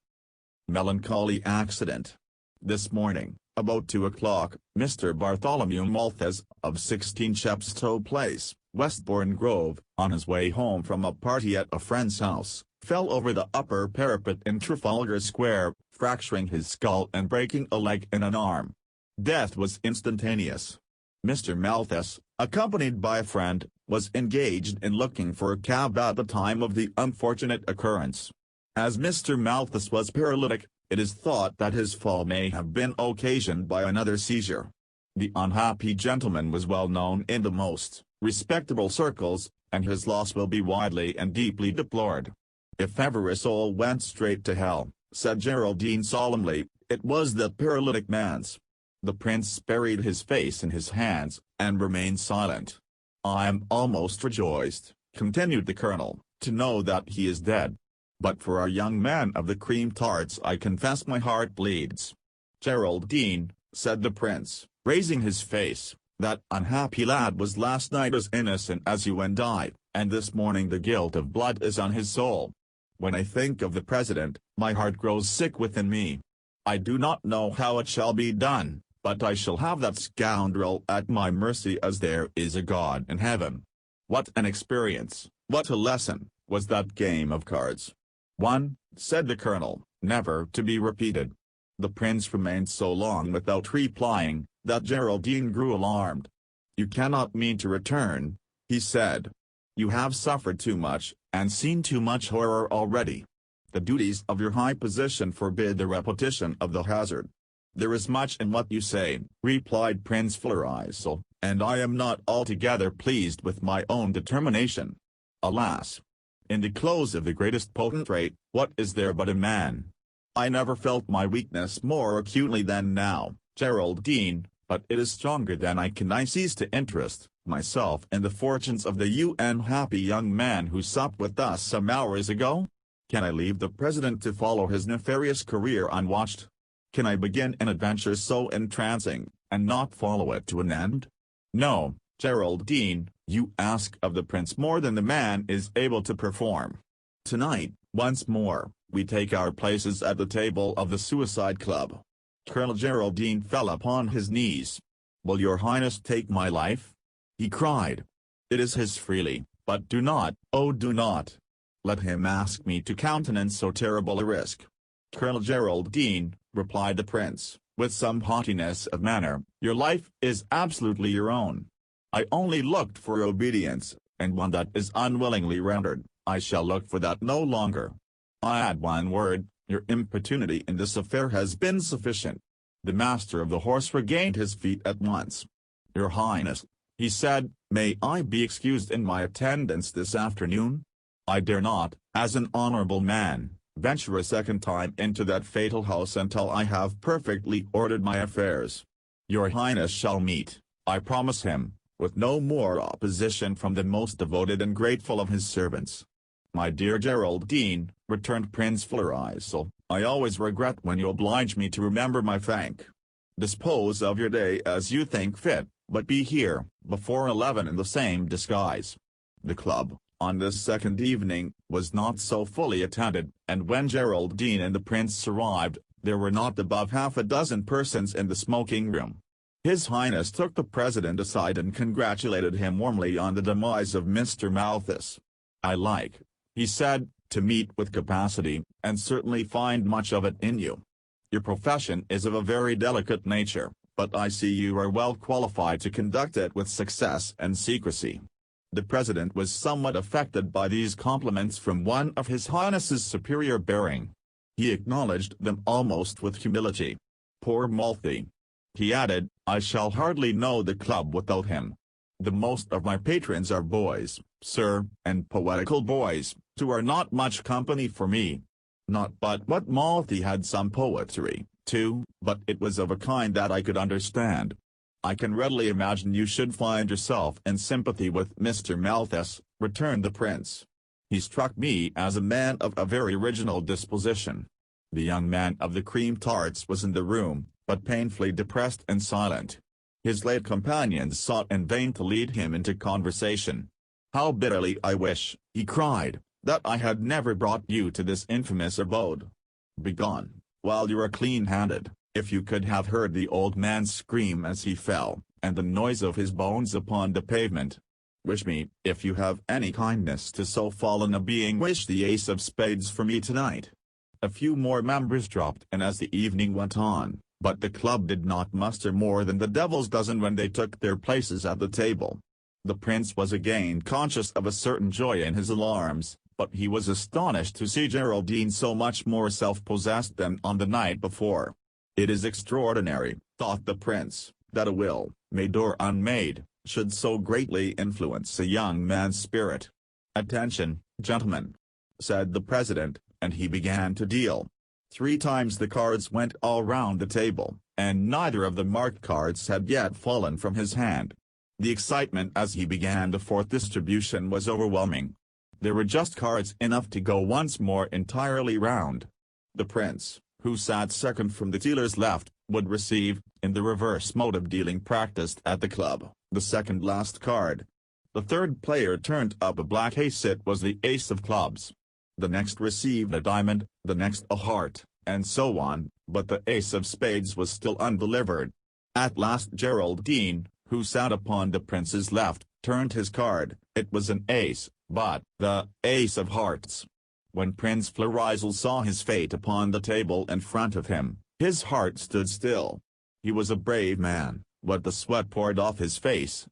"Melancholy accident. This morning, about 2 o'clock, Mr. Bartholomew Malthus, of 16 Chepstow Place, Westbourne Grove, on his way home from a party at a friend's house, fell over the upper parapet in Trafalgar Square, fracturing his skull and breaking a leg and an arm. Death was instantaneous. Mr. Malthus, accompanied by a friend, was engaged in looking for a cab at the time of the unfortunate occurrence. As Mr. Malthus was paralytic, it is thought that his fall may have been occasioned by another seizure. The unhappy gentleman was well known in the most respectable circles, and his loss will be widely and deeply deplored. If ever a soul went straight to hell," said Geraldine solemnly, "it was the paralytic man's." The prince buried his face in his hands, and remained silent. "I am almost rejoiced," continued the colonel, "to know that he is dead. But for our young man of the cream tarts I confess my heart bleeds." "Geraldine," said the prince, raising his face, "that unhappy lad was last night as innocent as you and I, and this morning the guilt of blood is on his soul. When I think of the president, my heart grows sick within me. I do not know how it shall be done, but I shall have that scoundrel at my mercy as there is a God in heaven. What an experience, what a lesson, was that game of cards. One, said the colonel, never to be repeated. The prince remained so long without replying, that Geraldine grew alarmed. You cannot mean to return, he said. You have suffered too much, and seen too much horror already. The duties of your high position forbid the repetition of the hazard. There is much in what you say, replied Prince Florizel, and I am not altogether pleased with my own determination. Alas! In the clothes of the greatest potentate, what is there but a man? I never felt my weakness more acutely than now, Geraldine, but it is stronger than I cease to interest myself in the fortunes of the unhappy young man who supped with us some hours ago? Can I leave the president to follow his nefarious career unwatched? Can I begin an adventure so entrancing, and not follow it to an end? No, Geraldine, you ask of the prince more than the man is able to perform. Tonight, once more, we take our places at the table of the Suicide Club. Colonel Geraldine fell upon his knees. Will your highness take my life? He cried. It is his freely, but do not, oh do not. Let him ask me to countenance so terrible a risk. Colonel Geraldine, replied the prince, with some haughtiness of manner, your life is absolutely your own. I only looked for obedience, and one that is unwillingly rendered, I shall look for that no longer. I add one word, your importunity in this affair has been sufficient. The master of the horse regained his feet at once. Your highness, he said, may I be excused in my attendance this afternoon? I dare not, as an honorable man, venture a second time into that fatal house until I have perfectly ordered my affairs. Your highness shall meet, I promise him, with no more opposition from the most devoted and grateful of his servants. My dear Geraldine, returned Prince Florizel, I always regret when you oblige me to remember my thank. Dispose of your day as you think fit, but be here, before 11 in the same disguise. The club, on this second evening, was not so fully attended, and when Geraldine and the prince arrived, there were not above half a dozen persons in the smoking room. His Highness took the president aside and congratulated him warmly on the demise of Mr. Malthus. I like, he said, to meet with capacity, and certainly find much of it in you. Your profession is of a very delicate nature, but I see you are well qualified to conduct it with success and secrecy. The president was somewhat affected by these compliments from one of his Highness's superior bearing. He acknowledged them almost with humility. Poor Malthy! He added, I shall hardly know the club without him. The most of my patrons are boys, sir, and poetical boys, who are not much company for me. Not but what Malthy had some poetry, too, but it was of a kind that I could understand. I can readily imagine you should find yourself in sympathy with Mr. Malthus, returned the prince. He struck me as a man of a very original disposition. The young man of the cream tarts was in the room, but painfully depressed and silent. His late companions sought in vain to lead him into conversation. How bitterly I wish, he cried, that I had never brought you to this infamous abode. Begone, while you are clean-handed. If you could have heard the old man scream as he fell, and the noise of his bones upon the pavement. Wish me, if you have any kindness to so fallen a being, wish the ace of spades for me tonight. A few more members dropped in as the evening went on, but the club did not muster more than the devil's dozen when they took their places at the table. The prince was again conscious of a certain joy in his alarms, but he was astonished to see Geraldine so much more self-possessed than on the night before. It is extraordinary, thought the prince, that a will, made or unmade, should so greatly influence a young man's spirit. Attention, gentlemen, said the president, and he began to deal. 3 times the cards went all round the table, and neither of the marked cards had yet fallen from his hand. The excitement as he began the 4th distribution was overwhelming. There were just cards enough to go once more entirely round. The prince, who sat second from the dealer's left, would receive, in the reverse mode of dealing practiced at the club, the second last card. The third player turned up a black ace. It was the ace of clubs. the next received a diamond, the next a heart, and so on, but the ace of spades was still undelivered. At last Geraldine, who sat upon the prince's left, turned his card. It was an ace, but the ace of hearts. When Prince Florizel saw his fate upon the table in front of him, his heart stood still. He was a brave man, but the sweat poured off his face.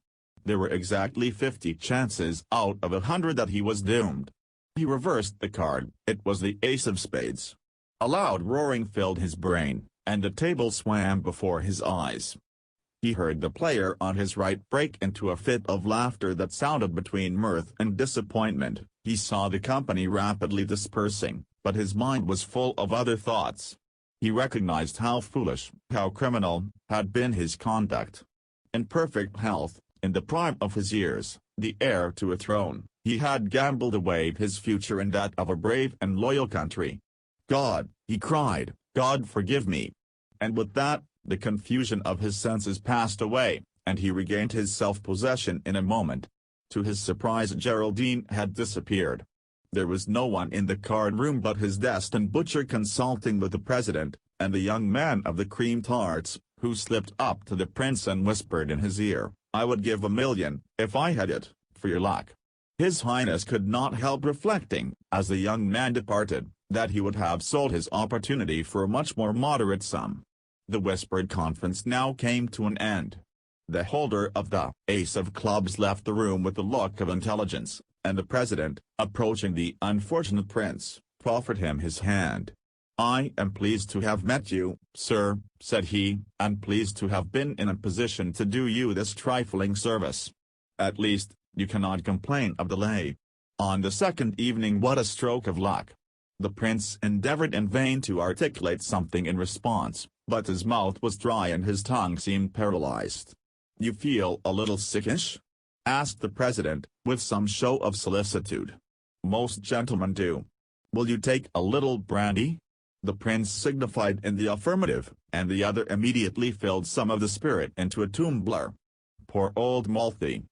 There were exactly 50 chances out of 100 that he was doomed. He reversed the card. It was the ace of spades. A loud roaring filled his brain, and the table swam before his eyes. He heard the player on his right break into a fit of laughter that sounded between mirth and disappointment. He saw the company rapidly dispersing, but his mind was full of other thoughts. He recognized how foolish, how criminal, had been his conduct. In perfect health, in the prime of his years, the heir to a throne, he had gambled away his future and that of a brave and loyal country. "God," he cried, "God forgive me." And with that, the confusion of his senses passed away, and he regained his self-possession in a moment. To his surprise Geraldine had disappeared. There was no one in the card room but his destined butcher consulting with the president, and the young man of the cream tarts, who slipped up to the prince and whispered in his ear, "I would give 1,000,000, if I had it, for your luck." His Highness could not help reflecting, as the young man departed, that he would have sold his opportunity for a much more moderate sum. The whispered conference now came to an end. The holder of the ace of clubs left the room with a look of intelligence, and the president, approaching the unfortunate prince, proffered him his hand. "I am pleased to have met you, sir," said he, "and pleased to have been in a position to do you this trifling service. At least, you cannot complain of delay." On the second evening, what a stroke of luck! The prince endeavored in vain to articulate something in response, but his mouth was dry and his tongue seemed paralyzed. "You feel a little sickish?" asked the president, with some show of solicitude. "Most gentlemen do. Will you take a little brandy?" The prince signified in the affirmative, and the other immediately filled some of the spirit into a tumbler. "Poor old Malthy!"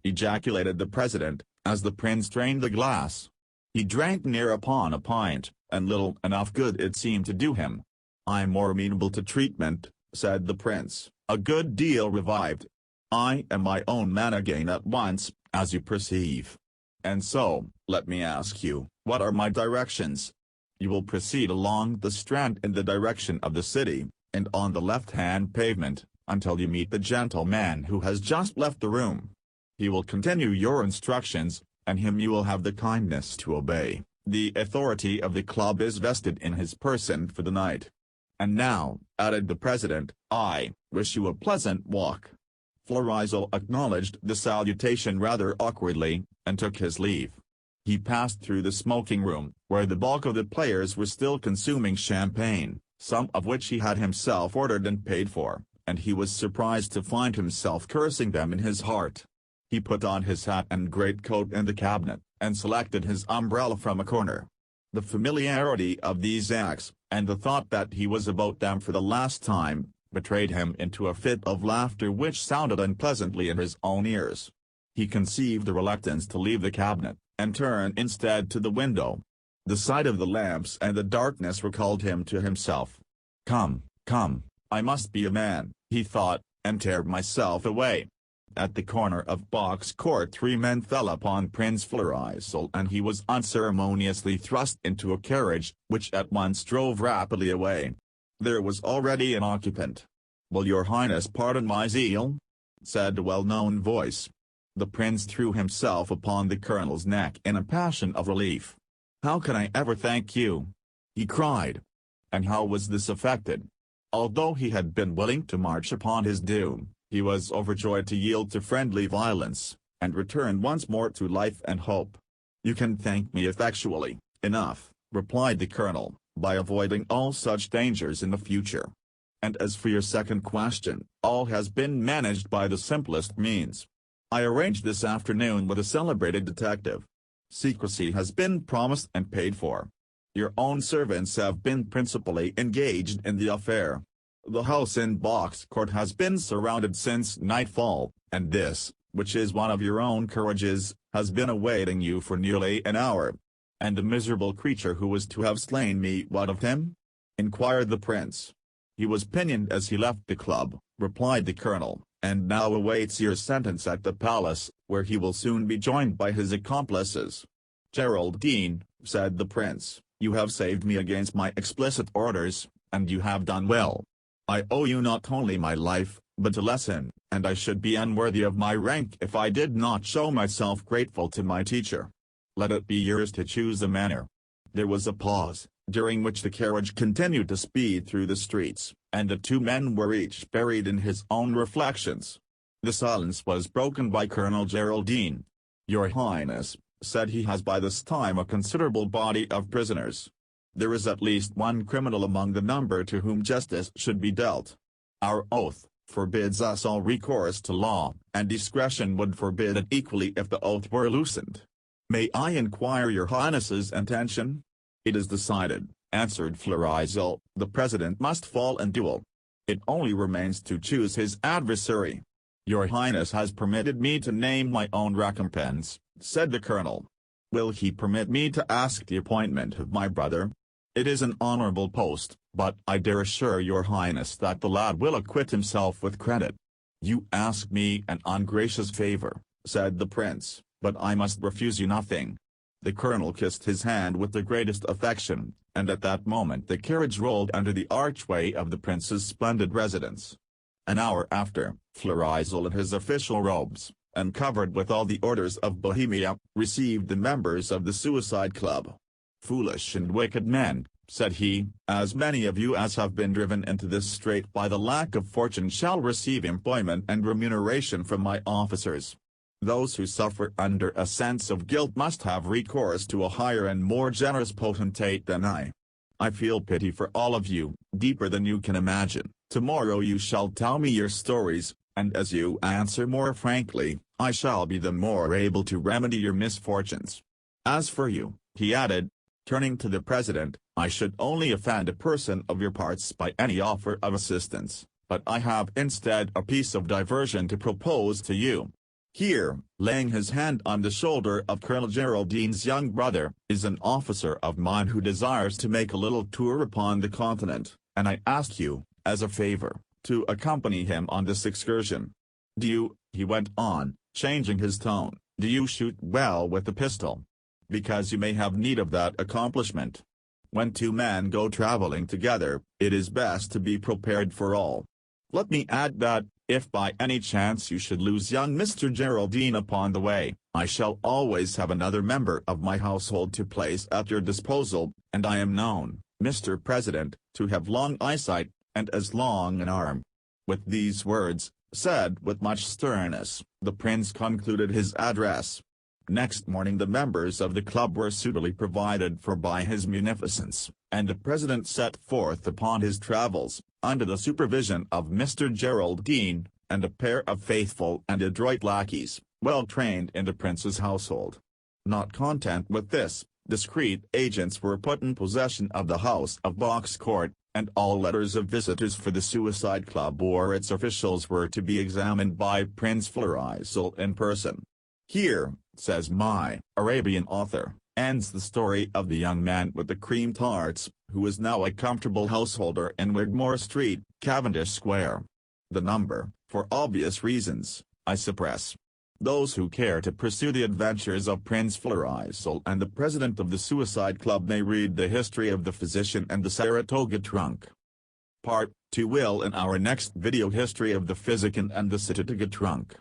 ejaculated the president, as the prince drained the glass. He drank near upon a pint, and little enough good it seemed to do him. "I'm more amenable to treatment," said the prince, a good deal revived. "I am my own man again at once, as you perceive. And so, let me ask you, what are my directions?" "You will proceed along the Strand in the direction of the city, and on the left-hand pavement, until you meet the gentleman who has just left the room. He will continue your instructions, and him you will have the kindness to obey. The authority of the club is vested in his person for the night. And now," added the president, "I wish you a pleasant walk." Florizel acknowledged the salutation rather awkwardly, and took his leave. He passed through the smoking room, where the bulk of the players were still consuming champagne, some of which he had himself ordered and paid for, and he was surprised to find himself cursing them in his heart. He put on his hat and greatcoat in the cabinet, and selected his umbrella from a corner. The familiarity of these acts, and the thought that he was about them for the last time, betrayed him into a fit of laughter which sounded unpleasantly in his own ears. He conceived a reluctance to leave the cabinet, and turn instead to the window. The sight of the lamps and the darkness recalled him to himself. Come, I must be a man," he thought, "and tear myself away." At the corner of Box Court 3 men fell upon Prince Florizel and he was unceremoniously thrust into a carriage, which at once drove rapidly away. There was already an occupant. "Will your highness pardon my zeal?" said a well-known voice. The prince threw himself upon the colonel's neck in a passion of relief. "How can I ever thank you?" he cried. And how was this effected? Although he had been willing to march upon his doom, he was overjoyed to yield to friendly violence, and return once more to life and hope. "You can thank me effectually enough," replied the colonel, "by avoiding all such dangers in the future. And as for your second question, all has been managed by the simplest means. I arranged this afternoon with a celebrated detective. Secrecy has been promised and paid for. Your own servants have been principally engaged in the affair. The house in Box Court has been surrounded since nightfall, and this, which is one of your own carriages, has been awaiting you for nearly an hour. "And the miserable creature who was to have slain me, what of him?" inquired the prince. "He was pinioned as he left the club," replied the colonel, "and now awaits your sentence at the palace, where he will soon be joined by his accomplices." "Geraldine," said the prince, "you have saved me against my explicit orders, and you have done well. I owe you not only my life, but a lesson, and I should be unworthy of my rank if I did not show myself grateful to my teacher. Let it be yours to choose a manner." There was a pause, during which the carriage continued to speed through the streets, and the two men were each buried in his own reflections. The silence was broken by Colonel Geraldine. "Your Highness," said he, "has by this time a considerable body of prisoners. There is at least one criminal among the number to whom justice should be dealt. Our oath forbids us all recourse to law, and discretion would forbid it equally if the oath were loosened. May I inquire your Highness's intention?" "It is decided," answered Florizel, "the president must fall in duel. It only remains to choose his adversary." "Your Highness has permitted me to name my own recompense," said the colonel. "Will he permit me to ask the appointment of my brother? It is an honorable post, but I dare assure your Highness that the lad will acquit himself with credit." "You ask me an ungracious favor," said the prince, "but I must refuse you nothing." The colonel kissed his hand with the greatest affection, and at that moment the carriage rolled under the archway of the prince's splendid residence. An hour after, Florizel in his official robes, and covered with all the orders of Bohemia, received the members of the Suicide Club. "Foolish and wicked men," said he, "as many of you as have been driven into this strait by the lack of fortune shall receive employment and remuneration from my officers. Those who suffer under a sense of guilt must have recourse to a higher and more generous potentate than I. I feel pity for all of you, deeper than you can imagine. Tomorrow you shall tell me your stories, and as you answer more frankly, I shall be the more able to remedy your misfortunes. As for you," he added, turning to the president, "I should only offend a person of your parts by any offer of assistance, but I have instead a piece of diversion to propose to you. Here," laying his hand on the shoulder of Colonel Geraldine's young brother, "is an officer of mine who desires to make a little tour upon the continent, and I ask you, as a favor, to accompany him on this excursion. Do you," he went on, changing his tone, "do you shoot well with the pistol? Because you may have need of that accomplishment. When two men go traveling together, it is best to be prepared for all. Let me add that, if by any chance you should lose young Mr. Geraldine upon the way, I shall always have another member of my household to place at your disposal, and I am known, Mr. President, to have long eyesight, and as long an arm." With these words, said with much sternness, the prince concluded his address. Next morning the members of the club were suitably provided for by his munificence, and the president set forth upon his travels, under the supervision of Mr. Geraldine, and a pair of faithful and adroit lackeys, well trained in the prince's household. Not content with this, discreet agents were put in possession of the house of Box Court, and all letters of visitors for the Suicide Club or its officials were to be examined by Prince Florizel in person. "Here," says my Arabian author, "ends the story of the young man with the cream tarts, who is now a comfortable householder in Wigmore Street, Cavendish Square. The number, for obvious reasons, I suppress. Those who care to pursue the adventures of Prince Florizel and the president of the Suicide Club may read the history of the physician and the Saratoga trunk. Part 2 will in our next video history of the physician and the Saratoga trunk.